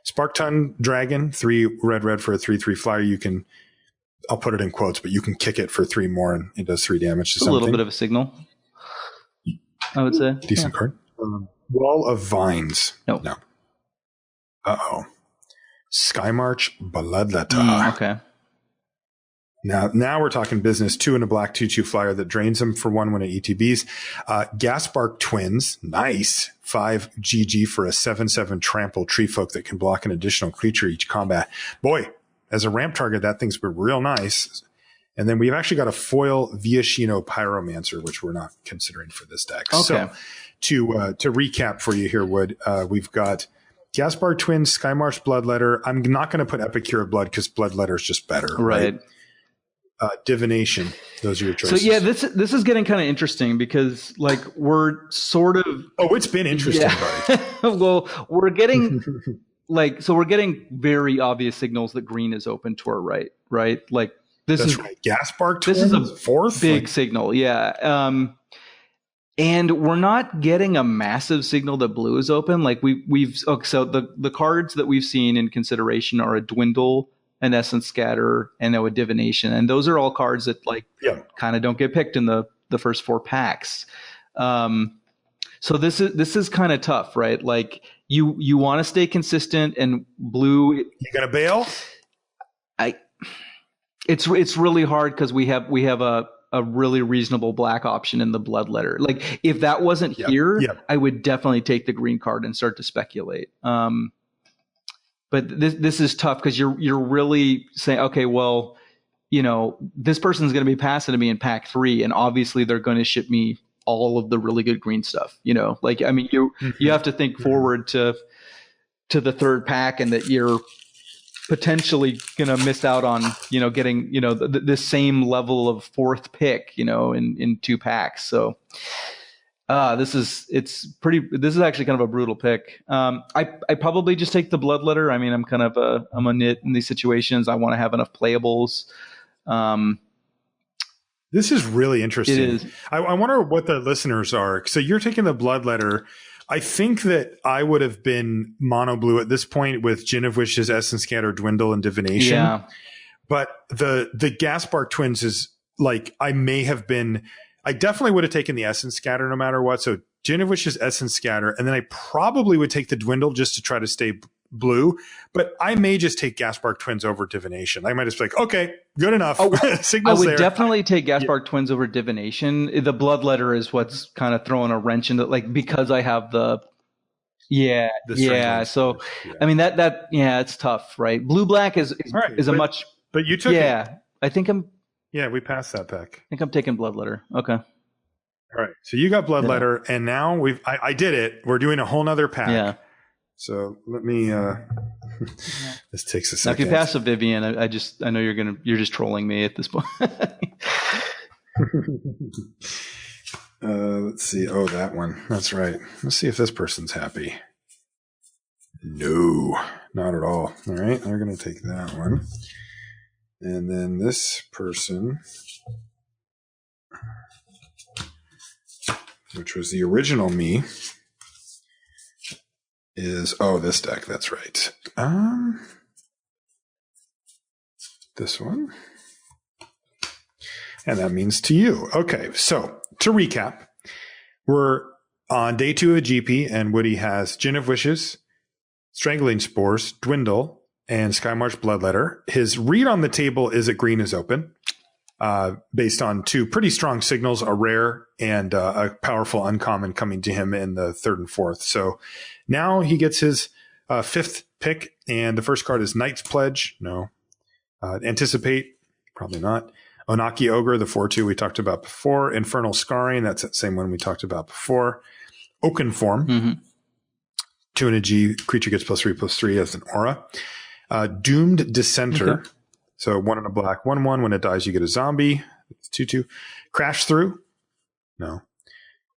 Sparkton Dragon, 3 red for a 3/3 flyer. You can, I'll put it in quotes, but you can kick it for 3 more and it does 3 damage to something. A little bit of a signal, I would say. Decent card. Wall of Vines. No. Uh-oh. Skymarch Bloodletter. Okay. Now we're talking business. 2 and a black, 2/2 flyer that drains them for 1 when it ETBs. Gasbark Twins. Nice. 5 GG for a 7/7 trample tree folk that can block an additional creature each combat. Boy, as a ramp target, that thing's been real nice. And then we've actually got a foil Viashino Pyromancer, which we're not considering for this deck. Okay. So to recap for you here, Wood, we've got Gasbar Twins, Skymarch Bloodletter. I'm not going to put Epicure of Blood because Bloodletter is just better. Right. Divination. Those are your choices. So yeah, this is getting kind of interesting because like we're sort of. Oh, it's been interesting, buddy. Well, we're getting we're getting very obvious signals that green is open to our right. Like this That's is right. Gasbark Twins. This is a 4th big signal. Yeah. And we're not getting a massive signal that blue is open. Like so the cards that we've seen in consideration are a Dwindle, an Essence Scatter, and a Divination. And those are all cards that kind of don't get picked in the first 4 packs. So So this is kind of tough, right? Like you want to stay consistent, and blue. You gonna bail? It's really hard because we have a really reasonable black option in the bloodletter. Like if that wasn't here, I would definitely take the green card and start to speculate. But this is tough because you're really saying, okay, well, this person's going to be passing to me in pack 3, and obviously they're going to ship me all of the really good green stuff. Like, I mean, you have to think forward to the third pack, and that you're potentially going to miss out on, getting, the same level of fourth pick, in 2 packs. So this is actually kind of a brutal pick. I probably just take the bloodletter. I mean, I'm a nit in these situations. I want to have enough playables. This is really interesting. It is. I wonder what the listeners are. So you're taking the bloodletter. I think that I would have been mono blue at this point with Gin of Wishes, Essence Scatter, Dwindle, and Divination. Yeah. But the Gaspark Twins is like, I definitely would have taken the Essence Scatter no matter what. So Gin of Wishes, Essence Scatter, and then I probably would take the Dwindle just to try to stay blue. But I may just take Gaspark Twins over Divination. I might just be like, okay, good enough. Signals I would there. definitely take Gaspark Twins over Divination. The bloodletter is what's kind of throwing a wrench into, like, because I have the So I mean that it's tough, right? Blue black is a much. But you took it. I think I'm. Yeah, we passed that pack. I think I'm taking bloodletter. Okay. All right. So you got bloodletter, and now I did it. We're doing a whole nother pack. Yeah. So let me. This takes a second. Now, if you pass a Vivian, I know you're just trolling me at this point. Let's see. Oh, that one. That's right. Let's see if this person's happy. No, not at all. All right. They're going to take that one. And then this person, which was the original me, is this deck. That's right. This one. And that means to you. Okay, so to recap, we're on day 2 of GP, and Woody has Gin of Wishes, Strangling Spores, Dwindle, and Skymarch Bloodletter. His read on the table is that green is open, based on 2 pretty strong signals, a rare and a powerful uncommon coming to him in the 3rd and 4th. So now he gets his 5th pick, and the first card is Knight's Pledge. No. Anticipate. Probably not. Onaki Ogre, the 4-2 we talked about before. Infernal Scarring. That's that same one we talked about before. Oaken Form. Mm-hmm. 2 and a G. Creature gets +3/+3 as an aura. Doomed Dissenter. Okay. So 1 and a black, 1/1. When it dies, you get a zombie. It's 2/2. Crash Through. No.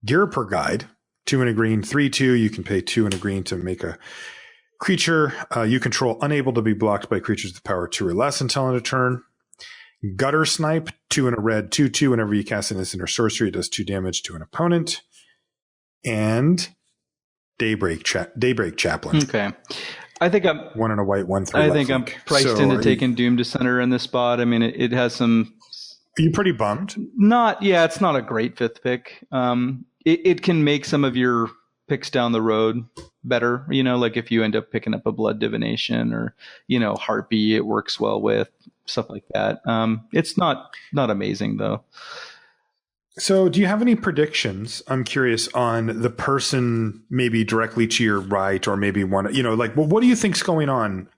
Ghirapur Guide. 2 and a green, 3/2. You can pay 2 and a green to make a creature you control unable to be blocked by creatures with power 2 or less until end of turn. Gutter Snipe, 2 and a red, 2/2. Whenever you cast an instant or sorcery, it does 2 damage to an opponent. And Daybreak Chaplain. Okay. I think I'm 1 and a white, 1/3. I think I'm priced into taking Doom Dissenter in this spot. I mean, it has some. Are you pretty bummed? It's not a great 5th pick. It can make some of your picks down the road better. Like if you end up picking up a Blood Divination or, Harpy, it works well with stuff like that. It's not amazing though. So do you have any predictions? I'm curious on the person maybe directly to your right, or maybe one, what do you think's going on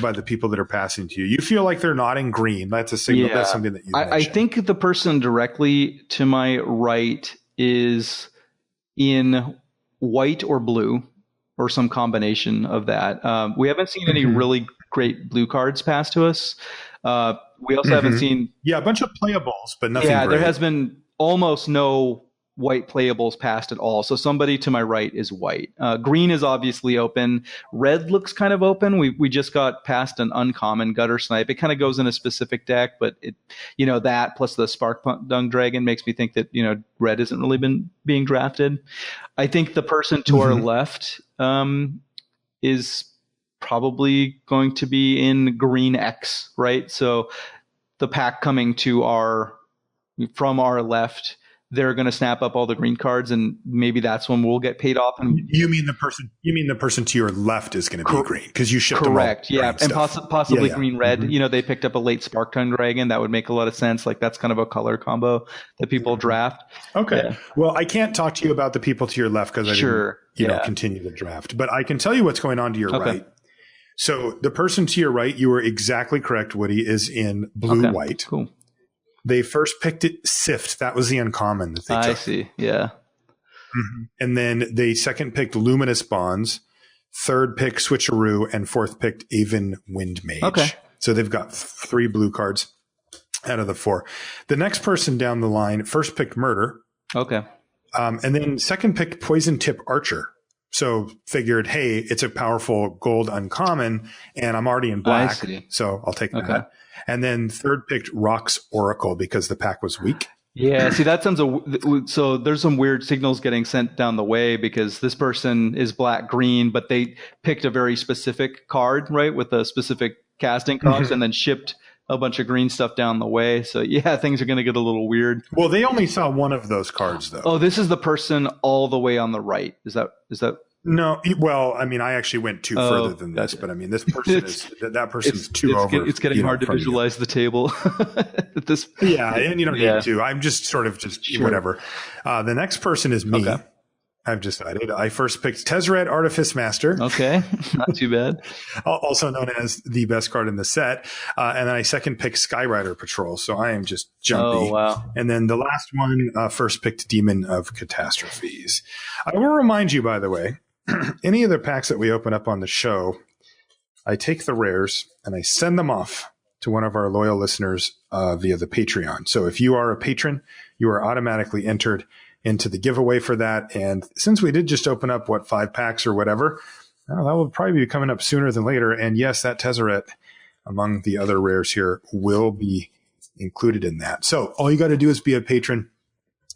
by the people that are passing to you? You feel like they're not in green. That's a signal. Yeah. That's something that you mentioned. I think the person directly to my right is in white or blue or some combination of that. We haven't seen any really great blue cards pass to us. We also haven't seen... Yeah, a bunch of playables, but nothing great. There has been almost no white playables passed at all. So somebody to my right is white. Green is obviously open. Red looks kind of open. We just got past an uncommon Gutter Snipe. It kind of goes in a specific deck, but that plus the Spark Dung Dragon makes me think that, red hasn't really been being drafted. I think the person to our left is probably going to be in green X, right? So the pack coming from our left they're going to snap up all the green cards, and maybe that's when we'll get paid off. And you mean the person to your left is going to be green because you shipped correct, them all yeah, and possibly green red. You know, they picked up a late Sparktongue Dragon. That would make a lot of sense. Like that's kind of a color combo that people draft. Okay, yeah. Well, I can't talk to you about the people to your left because I didn't continue the draft, but I can tell you what's going on to your right. So the person to your right, you were exactly correct, Woody, is in blue-white. Cool. They first picked it Sift. That was the uncommon that they took. I see. Yeah. Mm-hmm. And then they second picked Luminous Bonds, third pick Switcheroo, and fourth picked Aven Windmage. Okay. So they've got 3 blue cards out of the 4. The next person down the line first picked Murder. Okay. And then second picked Poison Tip Archer. So figured, hey, it's a powerful gold uncommon, and I'm already in black, so I'll take that. And then third picked Rock's Oracle because the pack was weak. Yeah, see, that sounds so there's some weird signals getting sent down the way because this person is black-green, but they picked a very specific card, right, with a specific casting cost, and then shipped a bunch of green stuff down the way. So yeah, things are going to get a little weird. Well, they only saw one of those cards, though. Oh, this is the person all the way on the right. Is that? No, well, I mean, I actually went further than this, but I mean, this person that person's over. It's getting hard to visualize the table. Yeah, and you don't need to. I'm just whatever. The next person is me. Okay. I've decided. I first picked Tezzeret Artifice Master. Okay, not too bad. Also known as the best card in the set. And then I second picked Skyrider Patrol. So I am just jumpy. Oh, wow. And then the last one, first picked Demon of Catastrophes. I will remind you, by the way, any of the packs that we open up on the show, I take the rares and I send them off to one of our loyal listeners via the Patreon. So if you are a patron, you are automatically entered into the giveaway for that. And since we did just open up, 5 packs or whatever, that will probably be coming up sooner than later. And yes, that Tezzeret, among the other rares here, will be included in that. So all you got to do is be a patron,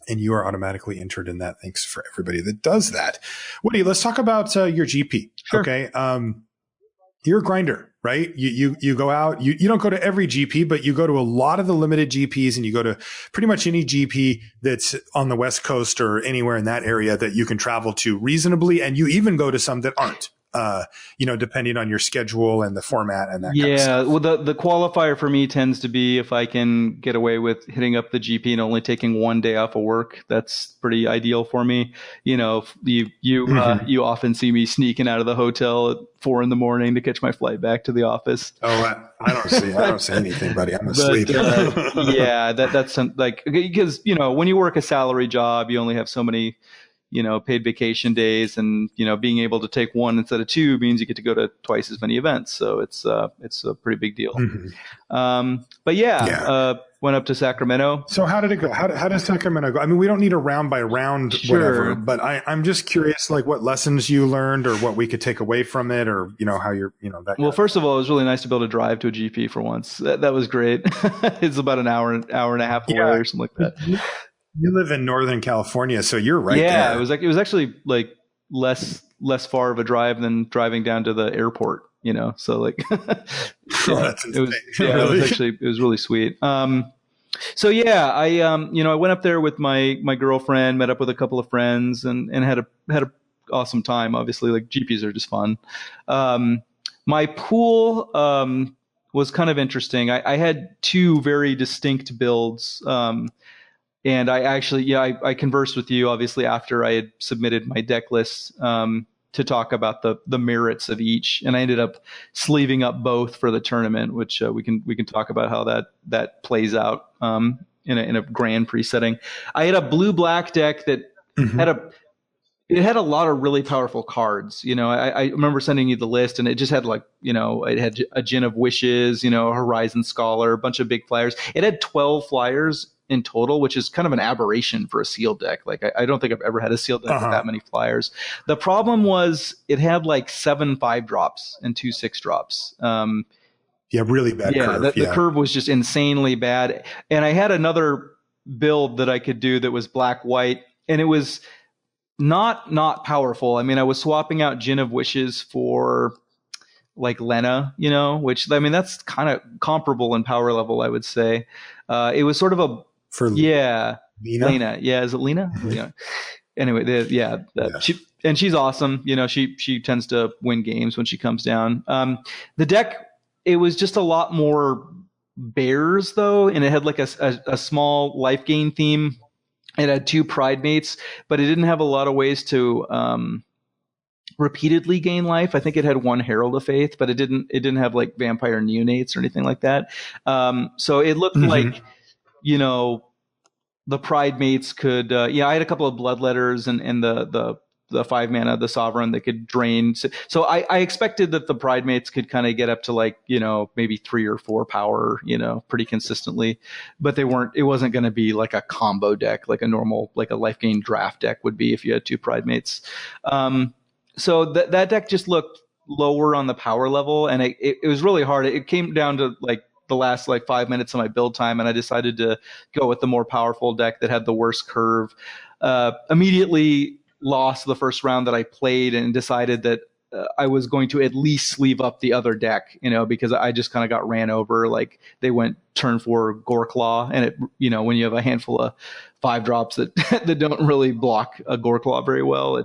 and you are automatically entered in that. Thanks for everybody that does that. Woody, let's talk about your GP. Sure. Okay. You're a grinder, right? You go out, you don't go to every GP, but you go to a lot of the limited GPs, and you go to pretty much any GP that's on the West Coast or anywhere in that area that you can travel to reasonably. And you even go to some that aren't. Depending on your schedule and the format and that kind of stuff. Well, the qualifier for me tends to be if I can get away with hitting up the GP and only taking 1 day off of work, that's pretty ideal for me. You know, you often see me sneaking out of the hotel at 4 a.m. to catch my flight back to the office. Oh, I don't see anything, buddy. I'm asleep. That's like, because, when you work a salary job, you only have so many paid vacation days, and, being able to take 1 instead of 2 means you get to go to twice as many events. So it's a pretty big deal. Went up to Sacramento. So how did it go? How does Sacramento go? I mean, we don't need a round by round, whatever, but I'm just curious, like what lessons you learned or what we could take away from it, or, how you're, that. Well, first of all, it was really nice to be able to drive to a GP for once. That was great. It's about an hour and a half away or something like that. You live in Northern California, so you're right there. Yeah, it was actually like less far of a drive than driving down to the airport, So like, that's insane. It was really sweet. I went up there with my girlfriend, met up with a couple of friends, and had a awesome time. Obviously, like GPs are just fun. My pool was kind of interesting. I had 2 very distinct builds. And I actually, I conversed with you obviously after I had submitted my deck list to talk about the merits of each, and I ended up sleeving up both for the tournament, which we can talk about how that plays out in a Grand Prix setting. I had a blue-black deck that had a lot of really powerful cards. I remember sending you the list, and it just had it had a Gin of Wishes, Horizon Scholar, a bunch of big flyers. It had 12 flyers in total, which is kind of an aberration for a sealed deck. Like I don't think I've ever had a sealed deck with that many flyers. The problem was it had like 7 5-drops and 2 6-drops. Really bad curve. The curve was just insanely bad. And I had another build that I could do that was black-white, and it was not powerful. I mean, I was swapping out Gin of Wishes for like Lena, which, I mean, that's kind of comparable in power level, I would say. It was sort of Lena. Yeah, is it Lena? Yeah. Anyway, she's awesome. She tends to win games when she comes down. The deck, it was just a lot more bears though, and it had like a small life gain theme. It had 2 pride mates, but it didn't have a lot of ways to repeatedly gain life. I think it had 1 Herald of Faith, but it didn't have like vampire neonates or anything like that. So it looked like, the pride mates could, I had a couple of bloodletters and the 5 mana, the sovereign that could drain. So I expected that the pride mates could kind of get up to like, maybe 3 or 4 power, pretty consistently, but it wasn't going to be like a combo deck, like a normal, like a life gain draft deck would be if you had 2 pride mates. So that deck just looked lower on the power level, and it was really hard. It came down to like the last like 5 minutes of my build time, and I decided to go with the more powerful deck that had the worst curve. Immediately lost the first round that I played and decided that I was going to at least sleeve up the other deck, because I just kind of got ran over. Like they went turn 4 Goreclaw, and it, when you have a handful of 5 drops that that don't really block a Goreclaw very well,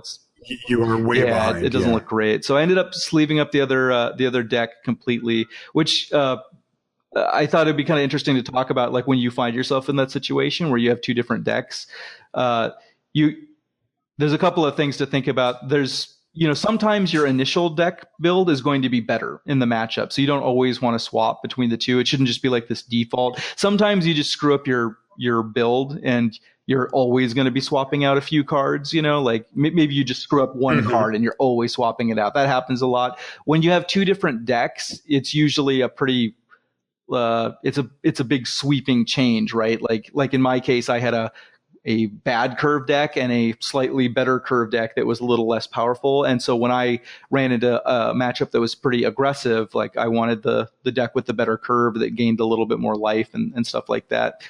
you were way behind. It doesn't look great. So I ended up sleeving up the other deck completely, which I thought it'd be kind of interesting to talk about, like when you find yourself in that situation where you have 2 different decks. There's a couple of things to think about. There's, sometimes your initial deck build is going to be better in the matchup, so you don't always want to swap between the 2. It shouldn't just be like this default. Sometimes you just screw up your build and you're always going to be swapping out a few cards, like maybe you just screw up 1 card and you're always swapping it out. That happens a lot. When you have 2 different decks, it's usually a pretty it's a big sweeping change, right? Like in my case, I had a bad curve deck and a slightly better curve deck that was a little less powerful. And so when I ran into a matchup that was pretty aggressive, like I wanted the deck with the better curve that gained a little bit more life and stuff like that.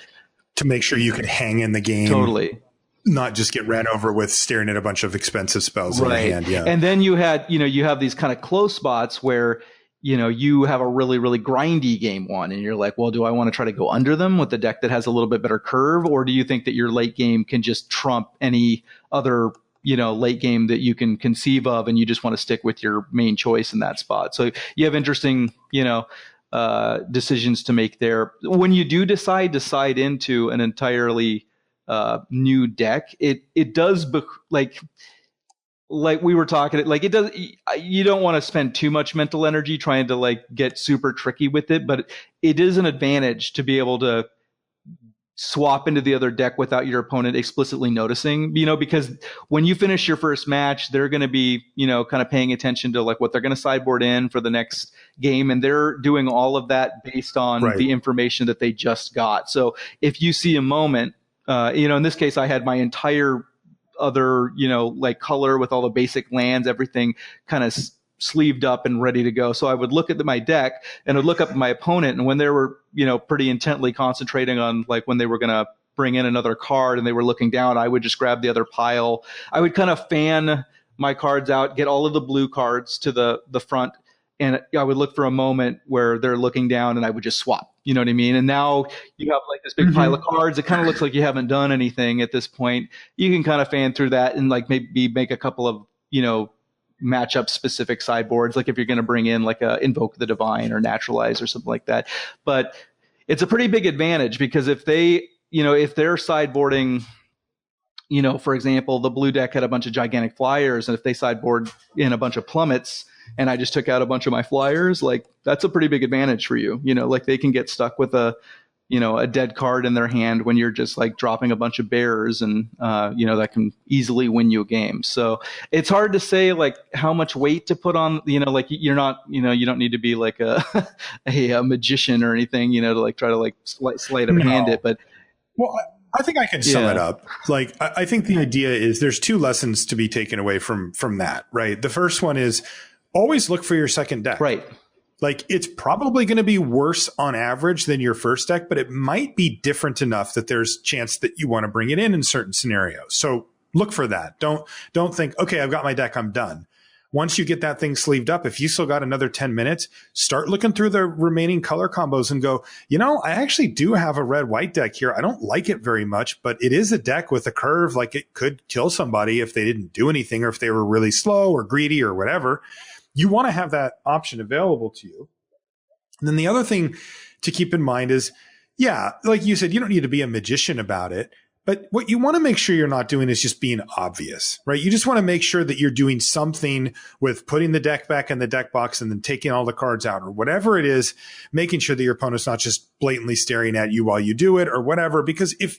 To make sure you could hang in the game. Totally. Not just get ran over with staring at a bunch of expensive spells in your hand. Yeah. And then you have these kind of close spots where you have a really, really grindy game 1 and you're like, well, do I want to try to go under them with the deck that has a little bit better curve? Or do you think that your late game can just trump any other, late game that you can conceive of, and you just want to stick with your main choice in that spot? So you have interesting, decisions to make there. When you do decide to side into an entirely new deck, it does like we were talking, like it does, you don't want to spend too much mental energy trying to like get super tricky with it, but it is an advantage to be able to swap into the other deck without your opponent explicitly noticing, because when you finish your first match, they're going to be, kind of paying attention to like what they're going to sideboard in for the next game. And they're doing all of that based on the information that they just got. So if you see a moment, in this case, I had my entire other, like color with all the basic lands, everything kind of sleeved up and ready to go. So I would look at my deck and I'd look up at my opponent, and when they were, pretty intently concentrating on like when they were going to bring in another card and they were looking down, I would just grab the other pile. I would kind of fan my cards out, get all of the blue cards to the front, and I would look for a moment where they're looking down and I would just swap. You know what I mean? And now you have like this big pile of cards. It kind of looks like you haven't done anything at this point. You can kind of fan through that and like maybe make a couple of, matchup specific sideboards. Like if you're going to bring in like a Invoke the Divine or Naturalize or something like that. But it's a pretty big advantage because if they, if they're sideboarding, for example, the blue deck had a bunch of gigantic flyers, and if they sideboard in a bunch of plummets, and I just took out a bunch of my flyers, like that's a pretty big advantage for you. Like they can get stuck with a dead card in their hand when you're just like dropping a bunch of bears, and, that can easily win you a game. So it's hard to say like how much weight to put on, like you're not, you don't need to be like a magician or anything, to like try to like sleight of hand it. But well, I think I can sum it up. Like, I think the idea is there's 2 lessons to be taken away from that, right? The first one is always look for your second deck. Right. Like it's probably going to be worse on average than your first deck, but it might be different enough that there's a chance that you want to bring it in certain scenarios. So look for that. Don't think, okay, I've got my deck, I'm done. once you get that thing sleeved up, if you still got another 10 minutes, start looking through the remaining color combos and go, I actually do have a red-white deck here. I don't like it very much, but it is a deck with a curve. Like, it could kill somebody if they didn't do anything, or if they were really slow or greedy or whatever. You want to have that option available to you. And then the other thing to keep in mind is, like you said, you don't need to be a magician about it. But what you want to make sure you're not doing is just being obvious, right? You just want to make sure that you're doing something with putting the deck back in the deck box and then taking all the cards out, or whatever it is, making sure that your opponent's not just blatantly staring at you while you do it or whatever. Because if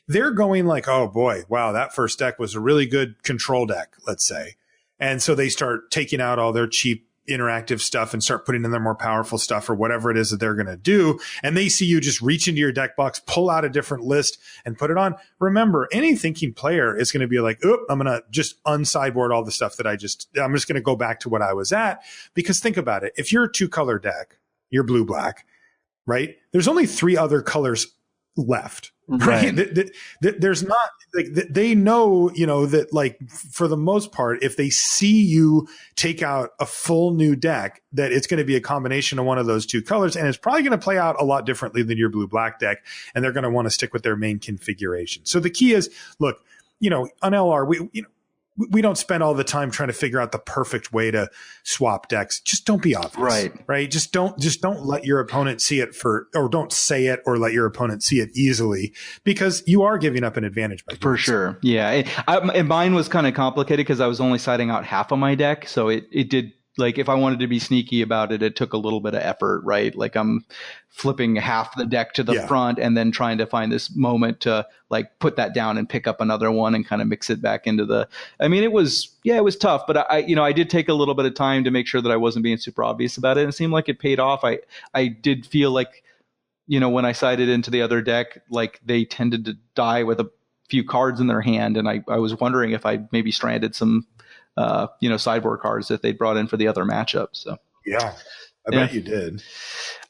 they're going like, oh boy, wow, that first deck was a really good control deck, let's say. And so they start taking out all their cheap interactive stuff and start putting in their more powerful stuff, or whatever it is that they're going to do, and they see you just reach into your deck box, pull out a different list and put it on. Remember, any thinking player is going to be like, oh, I'm going to just unsideboard all the stuff that I'm just going to go back to what I was at. Because think about it. If you're a 2-color deck, you're blue-black, right? There's only 3 other colors left, right? There's not, like, they know, that, like, for the most part, if they see you take out a full new deck, that it's going to be a combination of one of those 2 colors, and it's probably going to play out a lot differently than your blue-black deck, and they're going to want to stick with their main configuration. So the key is, look, on LR, we don't spend all the time trying to figure out the perfect way to swap decks. Just don't be obvious, right? Just don't let your opponent see it or don't say it or let your opponent see it easily, because you are giving up an advantage by for sure. Yeah. And mine was kind of complicated because I was only siding out half of my deck. So it did, like, if I wanted to be sneaky about it, it took a little bit of effort, right? Like, I'm flipping half the deck to the front and then trying to find this moment to, like, put that down and pick up another one and kind of mix it back into it was tough, but I did take a little bit of time to make sure that I wasn't being super obvious about it. And it seemed like it paid off. I did feel like, when I sided into the other deck, like, they tended to die with a few cards in their hand. And I was wondering if I maybe stranded some sideboard cards that they brought in for the other matchup. So I bet you did.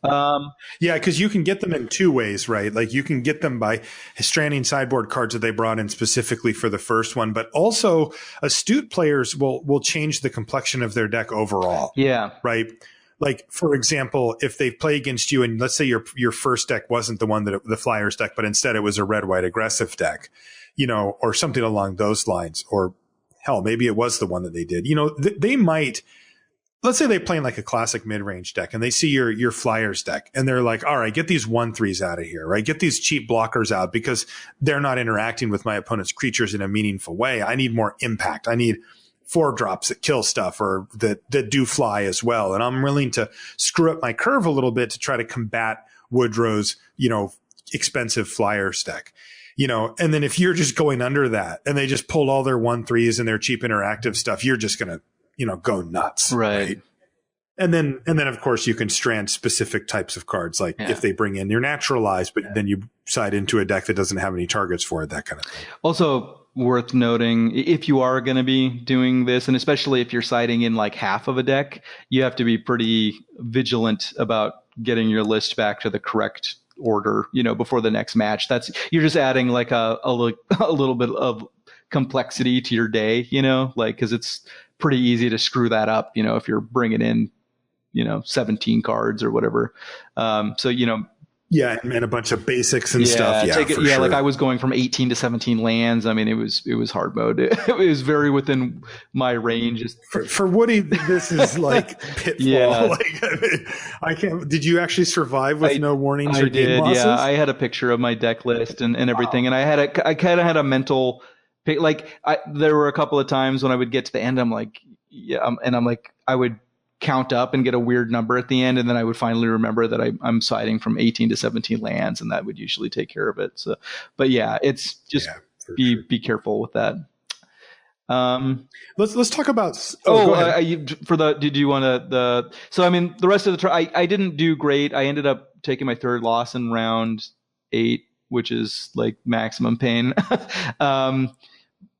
Because you can get them in 2 ways, right? Like, you can get them by stranding sideboard cards that they brought in specifically for the first one, but also astute players will change the complexion of their deck overall. Yeah. Right. Like, for example, if they play against you and let's say your first deck wasn't the one the Flyers deck, but instead it was a red-white aggressive deck, or something along those lines, or hell, maybe it was the one that they did. They might, let's say they're playing like a classic mid-range deck and they see your Flyers deck and they're like, all right, get these 1/3s out of here, right? Get these cheap blockers out because they're not interacting with my opponent's creatures in a meaningful way. I need more impact. I need 4-drops that kill stuff or that do fly as well. And I'm willing to screw up my curve a little bit to try to combat Woodrow's, expensive Flyers deck. And then if you're just going under that and they just pulled all their 1/3s and their cheap interactive stuff, you're just going to, go nuts. Right. And then of course you can strand specific types of cards. Like if they bring in your naturalized, but then you side into a deck that doesn't have any targets for it, that kind of thing. Also worth noting, if you are going to be doing this, and especially if you're siding in like half of a deck, you have to be pretty vigilant about getting your list back to the correct order, before the next match. You're just adding like a little bit of complexity to your day, because it's pretty easy to screw that up, if you're bringing in, 17 cards or whatever. Yeah, and a bunch of basics and stuff. Yeah, sure. Like I was going from 18 to 17 lands. I mean, it was hard mode. It was very within my range. For Woody, this is like pitfall. Yeah. Like, I can't. Did you actually survive with no warnings or game losses? Yeah, I had a picture of my deck list and everything, and I kind of had a mental. There were a couple of times when I would get to the end, I'm like, I would count up and get a weird number at the end, and then I would finally remember that I'm siding from 18 to 17 lands, and that would usually take care of it. So, but yeah, it's just be careful with that. Let's talk about. Did you want to So I mean, the rest of the I didn't do great. I ended up taking my 3rd loss in round 8, which is like maximum pain.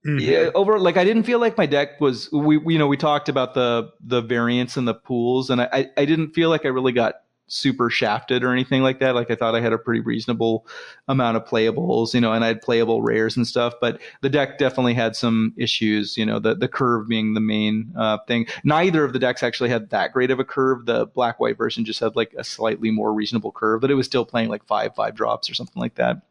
Yeah, I didn't feel like my deck was, we talked about the variance in the pools, and I didn't feel like I really got super shafted or anything like that. Like I thought I had a pretty reasonable amount of playables, and I had playable rares and stuff, but the deck definitely had some issues, the curve being the main thing. Neither of the decks actually had that great of a curve. The black-white version just had like a slightly more reasonable curve, but it was still playing like 5 drops or something like that.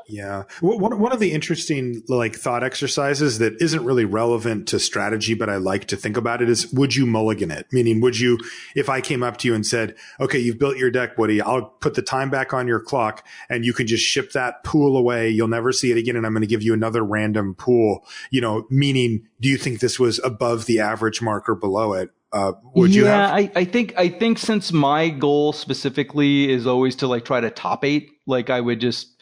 Yeah. One of the interesting like thought exercises that isn't really relevant to strategy, but I like to think about it is, would you mulligan it? Meaning, would you, if I came up to you and said, okay, you've built your deck, Woody, I'll put the time back on your clock and you can just ship that pool away. You'll never see it again. And I'm going to give you another random pool, meaning, do you think this was above the average mark or below it? Would you have? I think since my goal specifically is always to like try to top 8, like I would just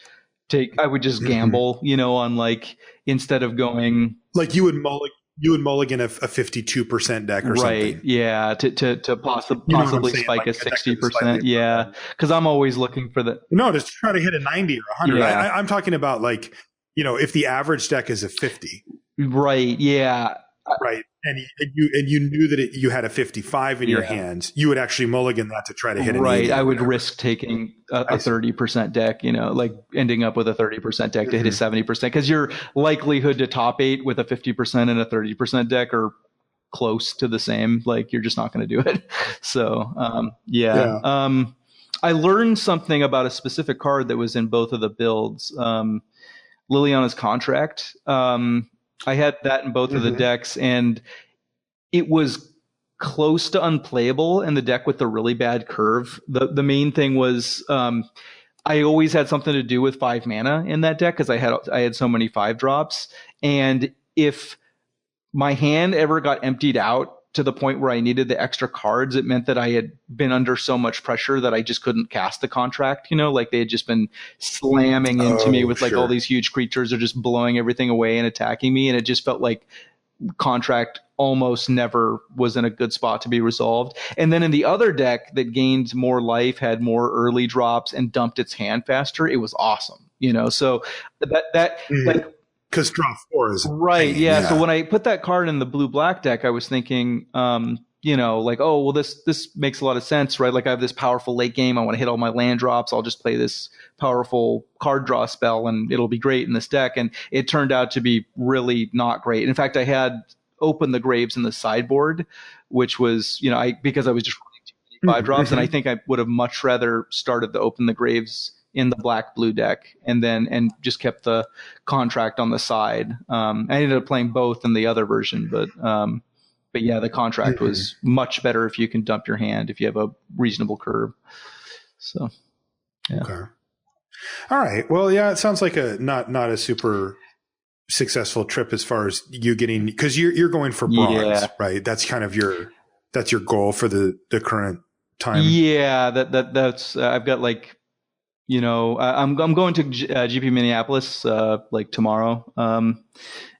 gamble, on like, instead of going like you would mulligan a 52% deck or something. Right. Yeah. To possibly spike like a 60%. Yeah. Cause I'm always looking for just try to hit a 90 or 100. Yeah. I'm talking about like, if the average deck is a 50. Right. Yeah. Right. And you knew that you had a 55 in your hands, you would actually mulligan that to try to hit an 80. Right. I would risk taking a 30% deck, like ending up with a 30% deck to hit a 70%, because your likelihood to top 8 with a 50% and a 30% deck are close to the same. Like you're just not going to do it. So, I learned something about a specific card that was in both of the builds. Liliana's Contract. I had that in both of the decks, and it was close to unplayable in the deck with the really bad curve. The main thing was I always had something to do with 5 mana in that deck because I had so many 5 drops. And if my hand ever got emptied out to the point where I needed the extra cards, it meant that I had been under so much pressure that I just couldn't cast the contract, like they had just been slamming into me with like all these huge creatures are just blowing everything away and attacking me. And it just felt like contract almost never was in a good spot to be resolved. And then in the other deck that gained more life, had more early drops and dumped its hand faster, it was awesome, so that like, because draw 4 is right. Yeah. So when I put that card in the blue-black deck, I was thinking, like, oh, well, this makes a lot of sense, right? Like I have this powerful late game. I want to hit all my land drops. I'll just play this powerful card draw spell and it'll be great in this deck. And it turned out to be really not great. In fact, I had Open the Graves in the sideboard, which was, because I was just running too many 5 drops. And I think I would have much rather started the Open the Graves in the black-blue deck and just kept the contract on the side. I ended up playing both in the other version, but yeah, the contract was much better if you can dump your hand, if you have a reasonable curve. So, yeah. Okay. All right. Well, yeah, it sounds like a not a super successful trip as far as you getting, because you're going for bronze, right? That's kind of your goal for the current time. Yeah, that's I've got like, I'm going to GP Minneapolis like tomorrow,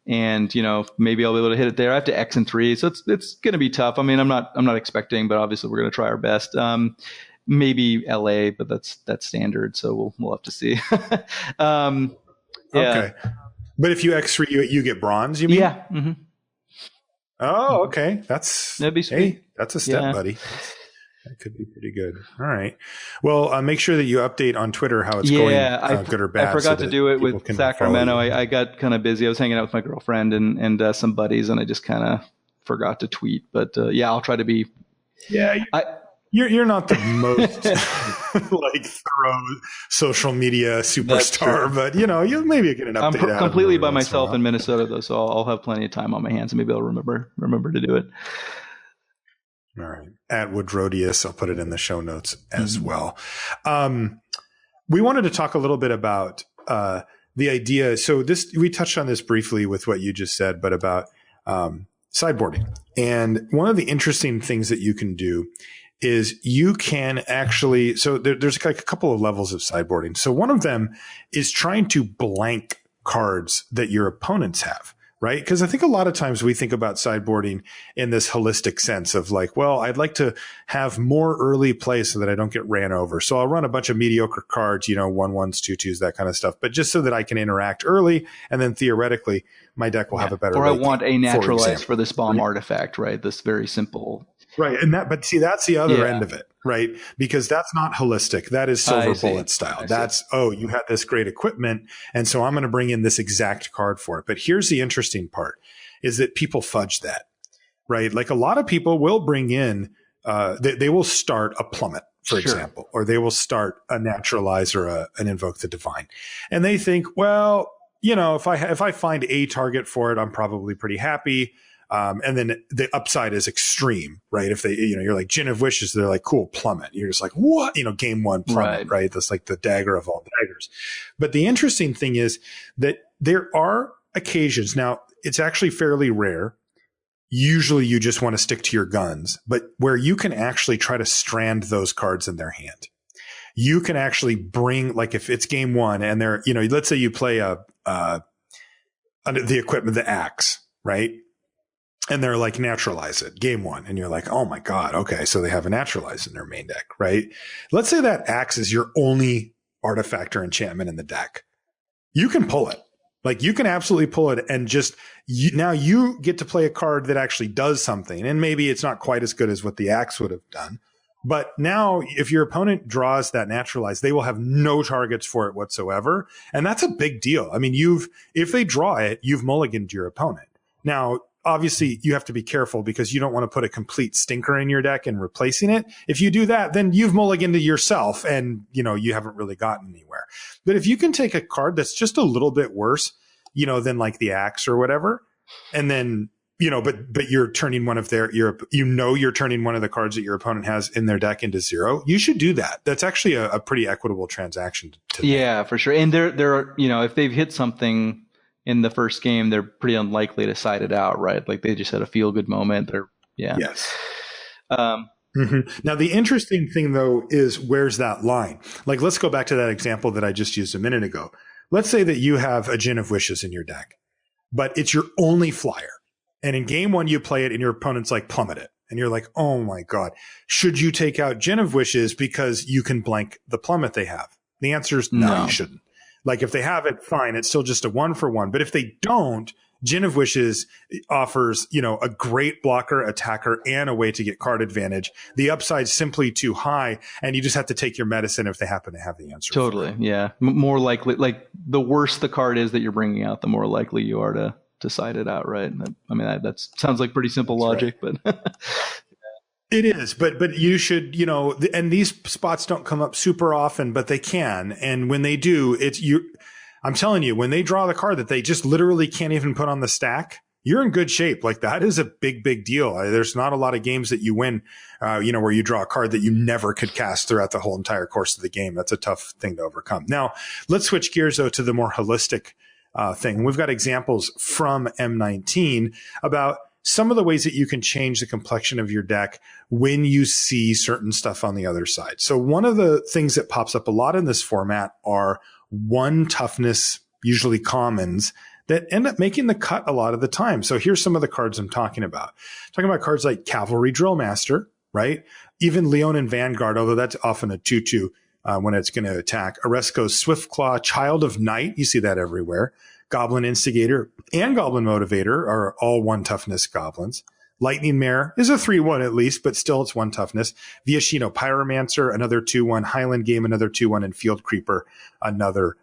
and maybe I'll be able to hit it there. I have to X and 3, so it's going to be tough. I mean, I'm not expecting, but obviously we're going to try our best. Maybe LA, but that's standard, so we'll have to see. Okay, but if you X3, you get bronze. You mean? Yeah. Mm-hmm. Oh, okay. That'd be sweet. Hey, that's a step, buddy. That could be pretty good. All right. Well, make sure that you update on Twitter how it's going, good or bad. I forgot to do it with Sacramento. I got kind of busy. I was hanging out with my girlfriend and some buddies, and I just kind of forgot to tweet. But I'll try to be. Yeah. You're not the most like thorough social media superstar, but you'll maybe get an update. I'm completely by myself in Minnesota though, so I'll have plenty of time on my hands, and maybe I'll remember to do it. All right. At Woodrodius, I'll put it in the show notes as well. We wanted to talk a little bit about the idea. So we touched on this briefly with what you just said, but about sideboarding. And one of the interesting things that you can do is you can actually, so there's like a couple of levels of sideboarding. So one of them is trying to blank cards that your opponents have. Right? Because I think a lot of times we think about sideboarding in this holistic sense of like, well, I'd like to have more early play so that I don't get ran over. So I'll run a bunch of mediocre cards, 1/1s, 2/2s, that kind of stuff. But just so that I can interact early, and then theoretically, my deck will have a better. Or I want a naturalize for this bomb artifact, right? This very simple. Right. But see, that's the other end of it, right? Because that's not holistic. That is silver bullet style. You had this great equipment. And so I'm going to bring in this exact card for it. But here's the interesting part is that people fudge that, right? Like a lot of people will bring in, they will start a plummet, for example, or they will start a naturalize or an invoke the divine. And they think, well, if I find a target for it, I'm probably pretty happy. And then the upside is extreme, right? If they, you're like Gin of Wishes, they're like, cool, plummet. You're just like, what? Game one plummet, right? That's like the dagger of all daggers. But the interesting thing is that there are occasions, now it's actually fairly rare. Usually you just want to stick to your guns, but where you can actually try to strand those cards in their hand. You can actually bring, like if it's game one and they're, let's say you play the equipment, the axe, right? And they're like, naturalize it, game one. And you're like, oh my God. Okay. So they have a naturalize in their main deck, right? Let's say that axe is your only artifact or enchantment in the deck. You can pull it. Like you can absolutely pull it and just now you get to play a card that actually does something. And maybe it's not quite as good as what the axe would have done. But now if your opponent draws that naturalize, they will have no targets for it whatsoever. And that's a big deal. I mean, if they draw it, you've mulliganed your opponent. Now, obviously you have to be careful because you don't want to put a complete stinker in your deck and replacing it. If you do that, then you've mulliganed to yourself and, you haven't really gotten anywhere. But if you can take a card that's just a little bit worse, than like the axe or whatever, and then, but you're turning one of you're turning one of the cards that your opponent has in their deck into zero, you should do that. That's actually a pretty equitable transaction to make. For sure. And they're, if they've hit something in the first game, they're pretty unlikely to side it out, right? Like they just had a feel good moment. Yes. Now, the interesting thing, though, is where's that line? Like, let's go back to that example that I just used a minute ago. Let's say that you have a Gin of Wishes in your deck, but it's your only flyer. And in game one, you play it and your opponent's like, plummet it. And you're like, oh my God, should you take out Gin of Wishes because you can blank the plummet they have? The answer is no, you shouldn't. Like if they have it, fine. It's still just a 1-for-1. But if they don't, Gin of Wishes offers, a great blocker, attacker, and a way to get card advantage. The upside's simply too high, and you just have to take your medicine if they happen to have the answer. Totally, yeah. More likely, like the worse the card is that you're bringing out, the more likely you are to side it out, right? I mean, that sounds like pretty simple logic, right. But it is, but you should, and these spots don't come up super often, but they can. And when they do, I'm telling you, when they draw the card that they just literally can't even put on the stack, you're in good shape. Like that is a big, big deal. There's not a lot of games that you win, where you draw a card that you never could cast throughout the whole entire course of the game. That's a tough thing to overcome. Now, let's switch gears though to the more holistic thing. We've got examples from M19 about some of the ways that you can change the complexion of your deck when you see certain stuff on the other side. So one of the things that pops up a lot in this format are 1 toughness, usually commons, that end up making the cut a lot of the time. So here's some of the cards I'm talking about. I'm talking about cards like Cavalry Drill Master, right? Even Leonin Vanguard, although that's often a 2/2 when it's going to attack. Oresco's Swiftclaw, Child of Night, you see that everywhere. Goblin Instigator and Goblin Motivator are all 1 toughness goblins. Lightning Mare is a 3/1 at least, but still it's 1 toughness. Viashino Pyromancer, another 2/1. Highland Game, another 2/1. And Field Creeper, another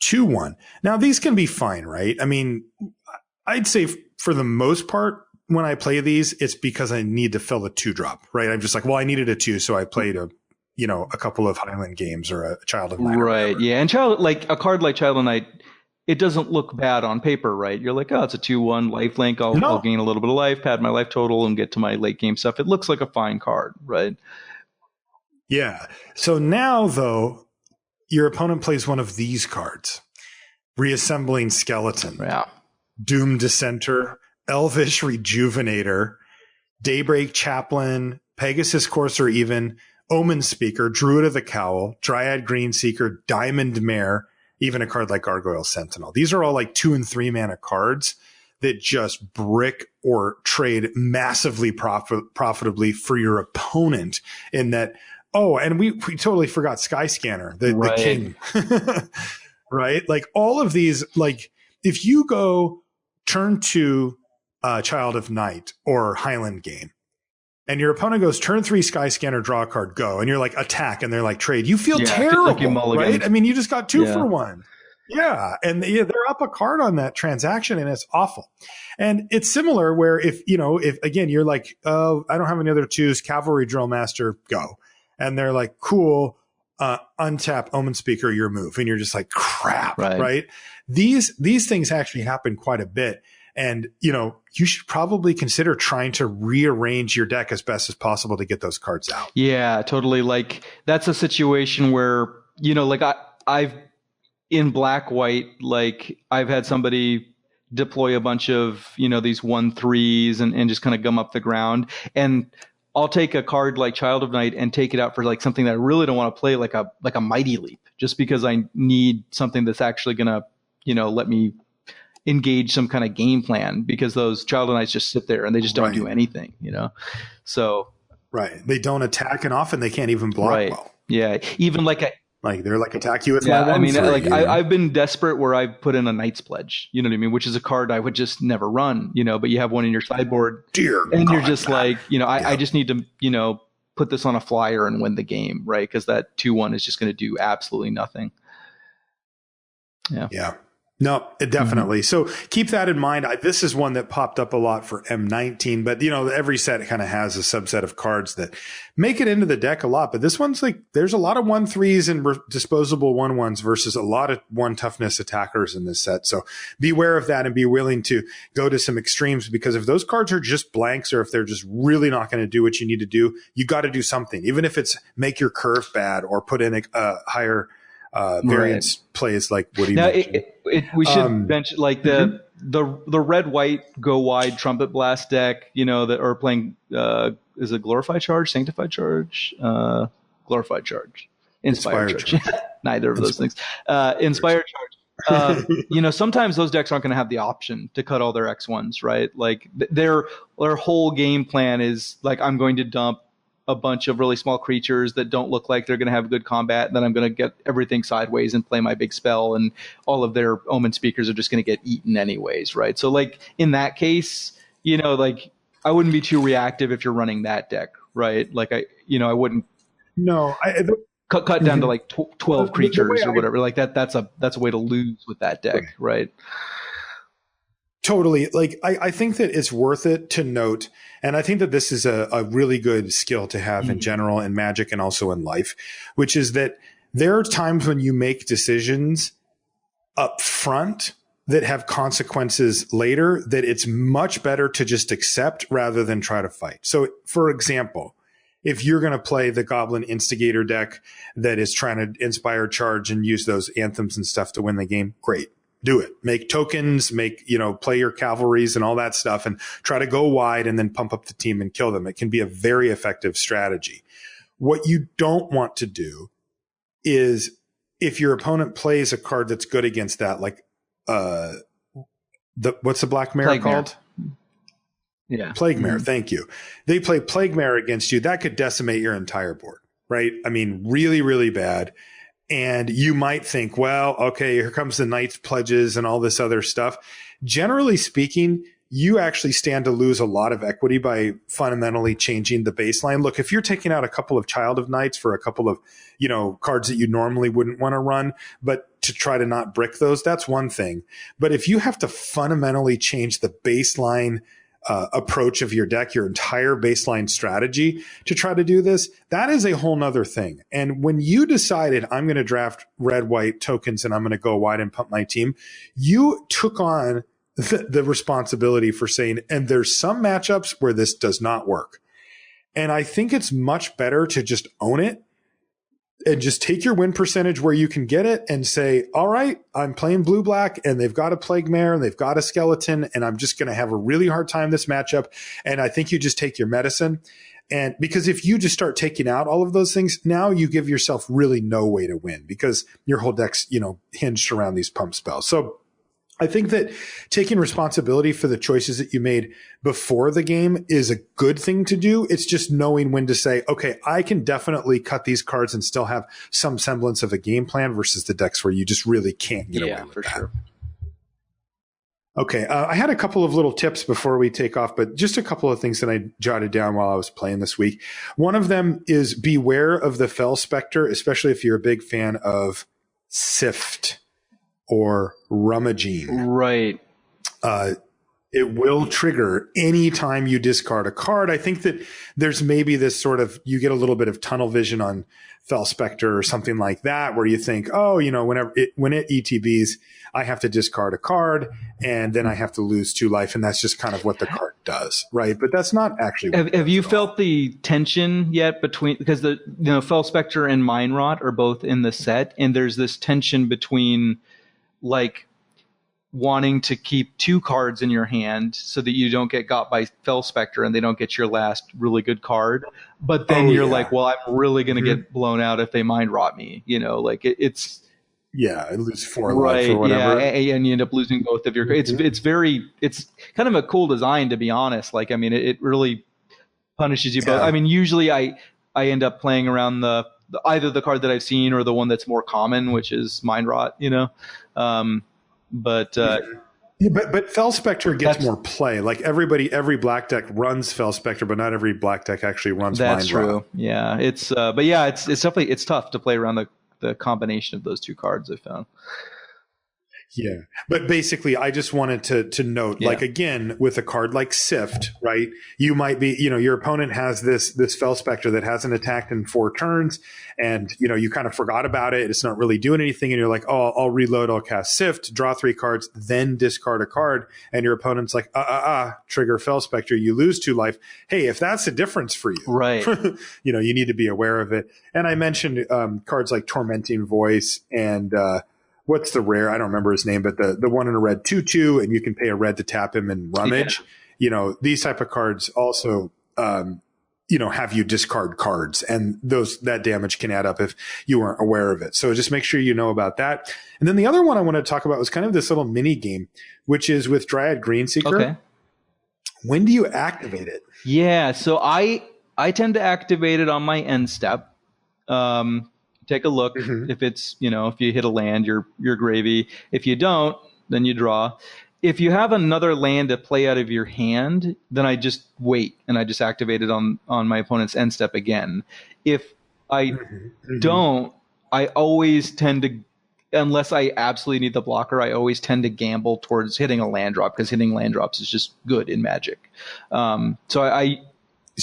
2/1. Now, these can be fine, right? I mean, I'd say for the most part, when I play these, it's because I need to fill a 2-drop, right? I'm just like, well, I needed a 2, so I played a couple of Highland Games or a Child of Night. Right, yeah. And a card like Child of Night, it doesn't look bad on paper, right? You're like, oh, it's a 2/1 lifelink. I'll gain a little bit of life, pad my life total, and get to my late game stuff. It looks like a fine card, right? Yeah. So now, though, your opponent plays one of these cards. Reassembling Skeleton. Yeah. Doom Dissenter. Elvish Rejuvenator. Daybreak Chaplain. Pegasus Courser even. Omen Speaker. Druid of the Cowl. Dryad Greenseeker. Diamond Mare. Even a card like Gargoyle Sentinel. These are all like 2 and 3 mana cards that just brick or trade massively profitably for your opponent in that. Oh, and we totally forgot Skyscanner, the king, right? Like all of these, like if you go turn to Child of Night or Highland Game, and your opponent goes turn 3 Skyscanner, draw a card, go, and you're like attack, and they're like trade. You feel terrible, right? I mean, you just got 2 for 1. Yeah, and they're up a card on that transaction, and it's awful. And it's similar where if again you're like, oh, I don't have any other 2s, Cavalry Drill Master, go, and they're like, cool, untap Omen Speaker, your move, and you're just like, crap, right? These things actually happen quite a bit. And, you should probably consider trying to rearrange your deck as best as possible to get those cards out. Yeah, totally. Like that's a situation where, like I've in black, white, like I've had somebody deploy a bunch of, these 1/3s and just kind of gum up the ground. And I'll take a card like Child of Night and take it out for like something that I really don't want to play, like a Mighty Leap, just because I need something that's actually going to, let me engage some kind of game plan, because those Child of Nights just sit there and they just don't do anything, So they don't attack, and often they can't even block well. Yeah, even they're like attack you with I mean, I've been desperate where I've put in a Knight's Pledge, you know what I mean, which is a card I would just never run, but you have one in your sideboard, and you're just like, I just need to, put this on a flyer and win the game, right? Because that 2/1 is just going to do absolutely nothing. Yeah. No, definitely. So keep that in mind. This is one that popped up a lot for M19, but every set kind of has a subset of cards that make it into the deck a lot. But this one's like, there's a lot of 1/3s and disposable 1/1s versus a lot of 1 toughness attackers in this set. So beware of that and be willing to go to some extremes, because if those cards are just blanks, or if they're just really not going to do what you need to do, you got to do something, even if it's make your curve bad or put in a higher variance plays like what do you mentioned. We should mention like the red white go wide trumpet blast deck, that are playing is it glorified charge, sanctified charge, glorified charge, inspired charge. Neither of those things. Inspired charge. Sometimes those decks aren't going to have the option to cut all their X1s, right? Like their whole game plan is like, I'm going to dump a bunch of really small creatures that don't look like they're going to have good combat, and then I'm going to get everything sideways and play my big spell, and all of their Omen Speakers are just going to get eaten anyways, right? So like in that case, like I wouldn't be too reactive if you're running that deck, right? Like I wouldn't cut down to like 12 creatures or whatever. Like that's a way to lose with that deck, right? Totally. Like, I think that it's worth it to note, and I think that this is a really good skill to have in general in Magic and also in life, which is that there are times when you make decisions up front that have consequences later that it's much better to just accept rather than try to fight. So, for example, if you're going to play the Goblin Instigator deck that is trying to inspire charge and use those anthems and stuff to win the game, great. Do it. Make tokens, play your cavalries and all that stuff, and try to go wide and then pump up the team and kill them. It can be a very effective strategy. What you don't want to do is, if your opponent plays a card that's good against that, like what's the Black Mare called? Yeah. Plague Mare. Thank you. They play Plague Mare against you. That could decimate your entire board, right? I mean, really, really bad. And you might think, well, okay, here comes the Knight's Pledges and all this other stuff. Generally speaking, you actually stand to lose a lot of equity by fundamentally changing the baseline. Look, if you're taking out a couple of Child of Knights for a couple of, cards that you normally wouldn't want to run, but to try to not brick those, that's one thing. But if you have to fundamentally change the baseline approach of your deck, your entire baseline strategy to try to do this, that is a whole nother thing. And when you decided I'm going to draft red, white tokens and I'm going to go wide and pump my team, you took on the responsibility for saying, and there's some matchups where this does not work. And I think it's much better to just own it and just take your win percentage where you can get it and say, all right, I'm playing blue black and they've got a Plague Mare and they've got a skeleton, and I'm just going to have a really hard time this matchup. And I think you just take your medicine. And because if you just start taking out all of those things, now you give yourself really no way to win, because your whole deck's, hinged around these pump spells. So I think that taking responsibility for the choices that you made before the game is a good thing to do. It's just knowing when to say, okay, I can definitely cut these cards and still have some semblance of a game plan, versus the decks where you just really can't get away with that. Sure. Okay, I had a couple of little tips before we take off, but just a couple of things that I jotted down while I was playing this week. One of them is beware of the Fel Spectre, especially if you're a big fan of Sift or Rummaging. Right. It will trigger anytime you discard a card. I think that there's maybe this sort of, you get a little bit of tunnel vision on Fel Spectre or something like that, where you think, oh, when it ETBs, I have to discard a card and then I have to lose 2 life. And that's just kind of what the card does. Right. But that's not actually. Have you felt the tension yet between, because Fel Spectre and Mind Rot are both in the set, and there's this tension between like wanting to keep 2 cards in your hand so that you don't get got by Fel Spectre and they don't get your last really good card. But then like, well, I'm really going to get blown out if they Mind Rot me, it's. Yeah, I lose 4 life or whatever. Yeah, and you end up losing both of your. It's kind of a cool design, to be honest. Like, I mean, it really punishes you both. I mean, usually I end up playing around either the card that I've seen or the one that's more common, which is Mind Rot. But Fel Spectre gets more play. Like every black deck runs Fel Spectre, but not every black deck actually runs Mind Rot. That's true. Yeah, it's definitely tough to play around the combination of those 2 cards, I found. Yeah. But basically, I just wanted to note, like, again, with a card like Sift, right, you might be, your opponent has this Fel Spectre that hasn't attacked in 4 turns, and, you kind of forgot about it. It's not really doing anything. And you're like, oh, I'll reload, I'll cast Sift, draw 3 cards, then discard a card. And your opponent's like, trigger Fel Spectre. You lose 2 life. Hey, if that's the difference for you, right, you need to be aware of it. And I mentioned cards like Tormenting Voice and, what's the rare? I don't remember his name, but the one in a red 2/2, and you can pay a red to tap him and rummage. Yeah. These type of cards also, have you discard cards, and that damage can add up if you weren't aware of it. So just make sure you know about that. And then the other one I want to talk about was kind of this little mini game, which is with Dryad Greenseeker. Okay. When do you activate it? Yeah, so I tend to activate it on my end step. Take a look. Mm-hmm. If it's, if you hit a land, you're gravy. If you don't, then you draw. If you have another land to play out of your hand, then I just wait and I just activate it on my opponent's end step again. If I don't, I always tend to, unless I absolutely need the blocker, I always tend to gamble towards hitting a land drop, because hitting land drops is just good in Magic. So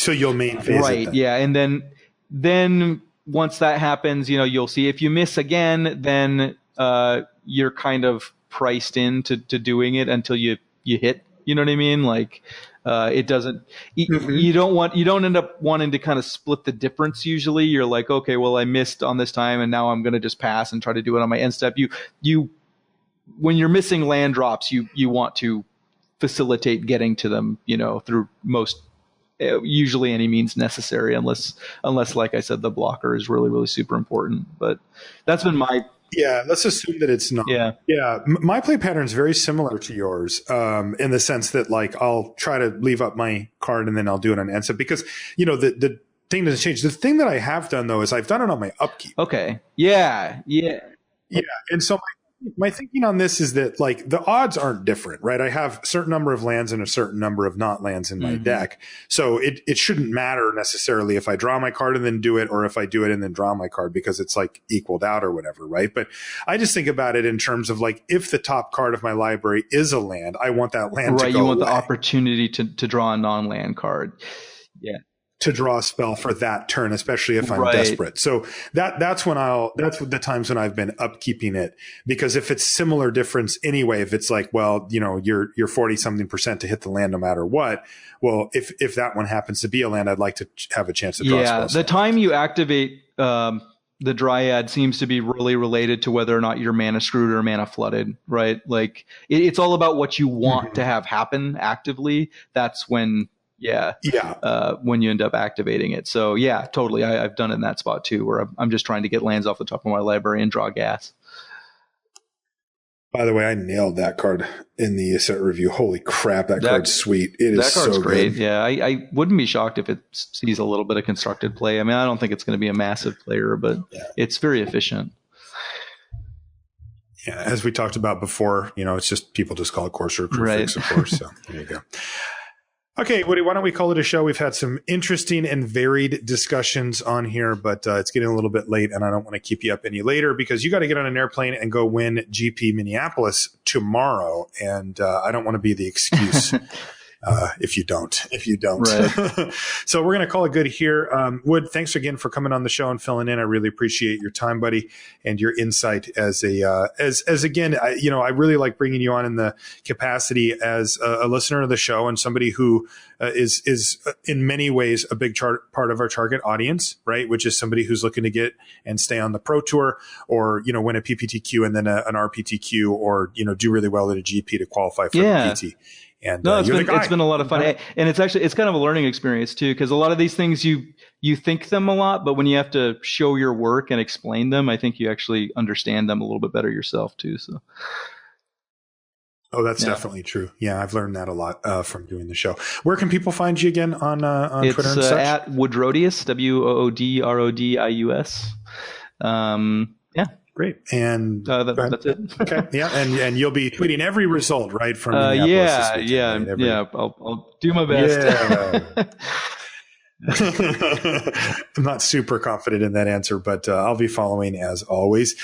you'll main phase right, it then. Yeah, and then once that happens, you'll see if you miss again, then you're kind of priced into doing it until you hit. You know what I mean? Like it doesn't. You don't end up wanting to kind of split the difference. Usually, you're like, okay, well, I missed on this time, and now I'm going to just pass and try to do it on my end step. You when you're missing land drops, you want to facilitate getting to them. Through usually any means necessary, unless like I said, the blocker is really, really super important. But that's been my let's assume that it's not. My play pattern is very similar to yours, in the sense that, like, I'll try to leave up my card and then I'll do it on end step, because the thing doesn't change. The thing that I have done, though, is I've done it on my upkeep. Okay. And so my thinking on this is that, like, the odds aren't different, right? I have a certain number of lands and a certain number of not lands in my deck. So it shouldn't matter necessarily if I draw my card and then do it, or if I do it and then draw my card, because it's like equaled out or whatever, right? But I just think about it in terms of, like, if the top card of my library is a land, I want that land to go Right, you want away. The opportunity to draw a non-land card. Yeah. To draw a spell for that turn, especially if I'm desperate. So that's the times when I've been upkeeping it, because if it's similar difference anyway, if it's like, well, you're 40-something% to hit the land no matter what. Well, if that one happens to be a land, I'd like to have a chance to draw a spell. Yeah, the time you activate the Dryad seems to be really related to whether or not you're mana screwed or mana flooded, right? Like it's all about what you want to have happen actively. That's when when you end up activating it. So yeah, totally. I've done it in that spot too, where I'm just trying to get lands off the top of my library and draw gas. By the way, I nailed that card in the set review. Holy crap, that card's sweet. It is so good. That card's great. Yeah, I wouldn't be shocked if it sees a little bit of constructed play. I mean, I don't think it's going to be a massive player, but it's very efficient. Yeah, as we talked about before, it's just people just call it courser crew fix, of course. So there you go. Okay, Woody, why don't we call it a show? We've had some interesting and varied discussions on here, but it's getting a little bit late, and I don't want to keep you up any later because you got to get on an airplane and go win GP Minneapolis tomorrow, and I don't want to be the excuse. If you don't. Right. So we're going to call it good here. Wood, thanks again for coming on the show and filling in. I really appreciate your time, buddy, and your insight as again, I really like bringing you on in the capacity as a listener of the show and somebody who is in many ways a big part of our target audience, right? Which is somebody who's looking to get and stay on the pro tour or, win a PPTQ and then an RPTQ or, do really well at a GP to qualify for the PT. And no, it's been a lot of fun. And it's kind of a learning experience too, because a lot of these things you think them a lot, but when you have to show your work and explain them, I think you actually understand them a little bit better yourself too. So. Oh, that's definitely true. Yeah, I've learned that a lot from doing the show. Where can people find you again on Twitter and such? It's at Woodrodius, WOODRODIUS. Yeah. Great. And that's it. Okay. Yeah. And you'll be tweeting every result, right? From Minneapolis yeah. I'll do my best. Yeah. I'm not super confident in that answer, but I'll be following as always.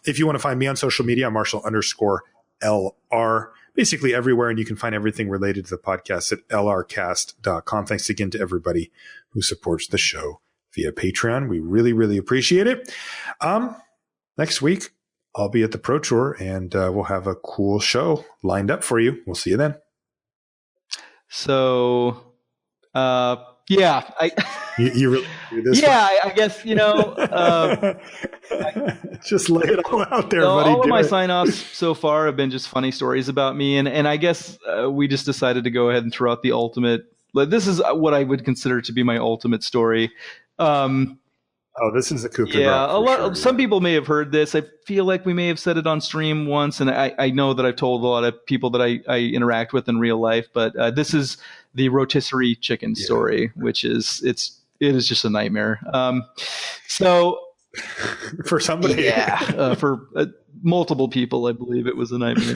If you want to find me on social media, I'm Marshall_LR. Basically everywhere, and you can find everything related to the podcast at lrcast.com. Thanks again to everybody who supports the show via Patreon. We really, really appreciate it. Next week, I'll be at the Pro Tour, and we'll have a cool show lined up for you. We'll see you then. So, you really do this? Yeah, I guess, just lay it all out there, buddy. All of my sign-offs so far have been just funny stories about me, and I guess we just decided to go ahead and throw out the ultimate. This is what I would consider to be my ultimate story. This is a coup de grace. Some people may have heard this. I feel like we may have said it on stream once, and I know that I've told a lot of people that I interact with in real life. But this is the rotisserie chicken story, which is it is just a nightmare. So for somebody, for multiple people, I believe it was a nightmare.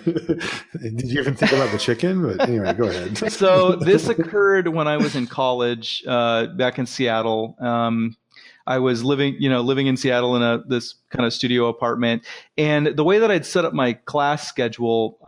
Did you even think about the chicken? But anyway, go ahead. So this occurred when I was in college, back in Seattle. I was living in Seattle in this kind of studio apartment, and the way that I'd set up my class schedule,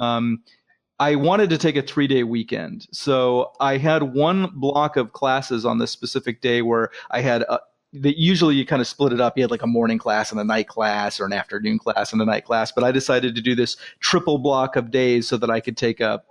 I wanted to take a 3-day weekend. So I had one block of classes on this specific day where I had usually you kind of split it up. You had like a morning class and a night class, or an afternoon class and a night class. But I decided to do this triple block of days so that I could take a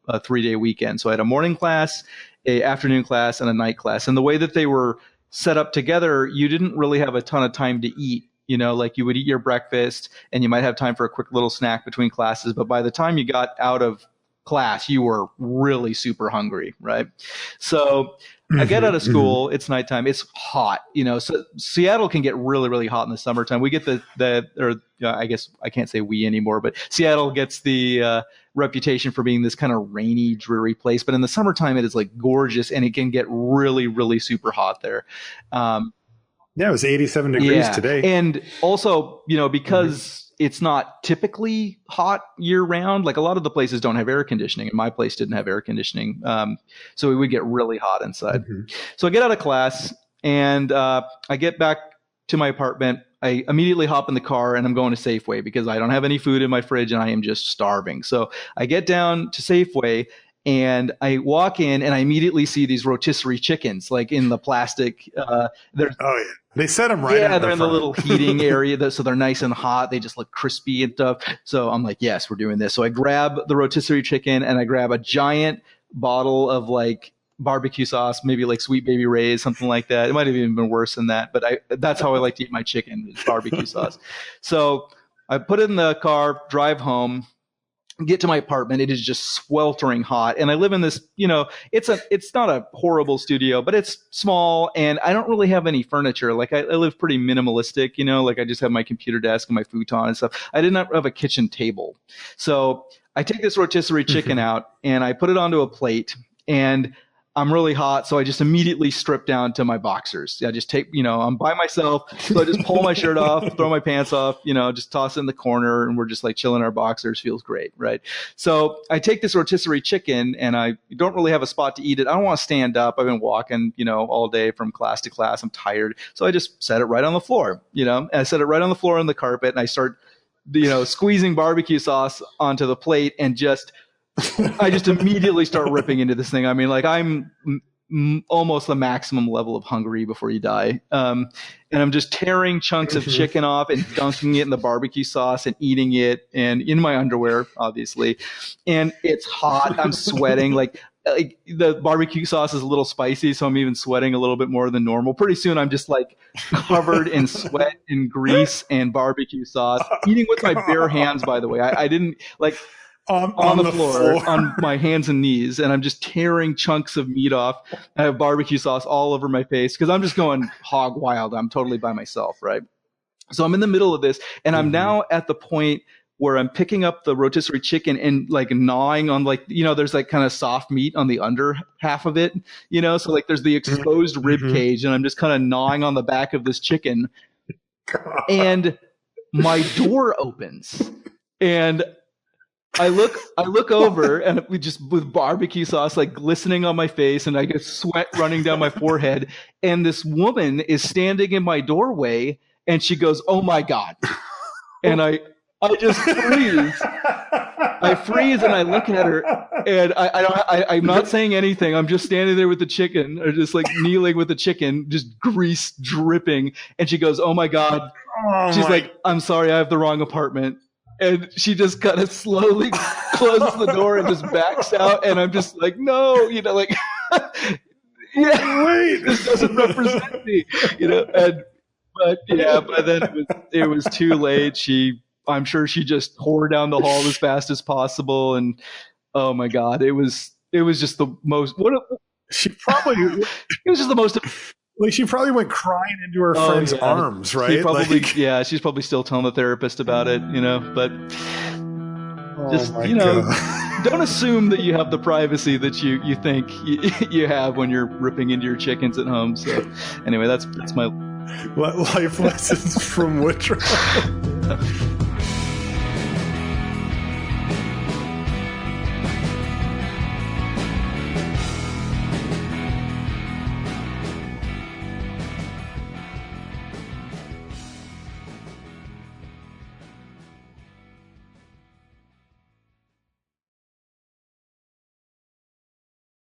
3-day weekend. So I had a morning class, a afternoon class, and a night class. And the way that they were set up together, you didn't really have a ton of time to eat. Like you would eat your breakfast and you might have time for a quick little snack between classes. But by the time you got out of class, you were really super hungry, right? So I get out of school, it's nighttime, it's hot, so Seattle can get really, really hot in the summertime. We get I guess I can't say we anymore, but Seattle gets the reputation for being this kind of rainy, dreary place. But in the summertime, it is like gorgeous, and it can get really, really super hot there. It was 87 degrees today. And also, because it's not typically hot year round. Like a lot of the places don't have air conditioning, and my place didn't have air conditioning. So it would get really hot inside. So I get out of class and I get back to my apartment. I immediately hop in the car and I'm going to Safeway because I don't have any food in my fridge and I am just starving. So I get down to Safeway and I walk in and I immediately see these rotisserie chickens, like in the plastic. They set them right. Yeah, they're in the little heating area, so they're nice and hot. They just look crispy and stuff. So I'm like, yes, we're doing this. So I grab the rotisserie chicken and I grab a giant bottle of like barbecue sauce, maybe like Sweet Baby Ray's, something like that. It might have even been worse than that, but that's how I like to eat my chicken, is barbecue sauce. So I put it in the car, drive home. Get to my apartment. It is just sweltering hot. And I live in this, it's not a horrible studio, but it's small and I don't really have any furniture. Like I live pretty minimalistic, like I just have my computer desk and my futon and stuff. I did not have a kitchen table. So I take this rotisserie chicken out and I put it onto a plate and I'm really hot, so I just immediately strip down to my boxers. I just take, I'm by myself, so I just pull my shirt off, throw my pants off, just toss it in the corner, and we're just like chilling our boxers. Feels great, right? So I take this rotisserie chicken, and I don't really have a spot to eat it. I don't want to stand up. I've been walking, all day from class to class. I'm tired, so I just set it right on the floor, and I set it right on the floor on the carpet, and I start, squeezing barbecue sauce onto the plate, and I just immediately start ripping into this thing. I mean, like I'm almost the maximum level of hungry before you die. And I'm just tearing chunks of chicken off and dunking it in the barbecue sauce and eating it, and in my underwear, obviously. And it's hot. I'm sweating. Like the barbecue sauce is a little spicy, so I'm even sweating a little bit more than normal. Pretty soon I'm just like covered in sweat and grease and barbecue sauce, eating with my bare hands, by the way. I didn't like... on the floor on my hands and knees, and I'm just tearing chunks of meat off. I have barbecue sauce all over my face because I'm just going hog wild. I'm totally by myself, right? So I'm in the middle of this, and I'm now at the point where I'm picking up the rotisserie chicken and like gnawing on there's like kind of soft meat on the under half of it, so like there's the exposed rib cage, and I'm just kind of gnawing on the back of this chicken. And my door opens, and I look over, and we just with barbecue sauce like glistening on my face, and I get sweat running down my forehead. And this woman is standing in my doorway, and she goes, "Oh my God!" And I just freeze. I freeze, and I look at her, and I'm not saying anything. I'm just standing there with the chicken, or just like kneeling with the chicken, just grease dripping. And she goes, "Oh my God!" She's like, "I'm sorry, I have the wrong apartment." And she just kind of slowly closes the door and just backs out. And I'm just like, no, like, yeah, wait, this doesn't represent me, but then it was too late. I'm sure she just tore down the hall as fast as possible. And oh my God, it was just the most, it was just the most. Like she probably went crying into her friend's arms, right? She's probably still telling the therapist about it, but just, don't assume that you have the privacy that you think you have when you're ripping into your chickens at home. So anyway, that's my life lessons from Woodrow.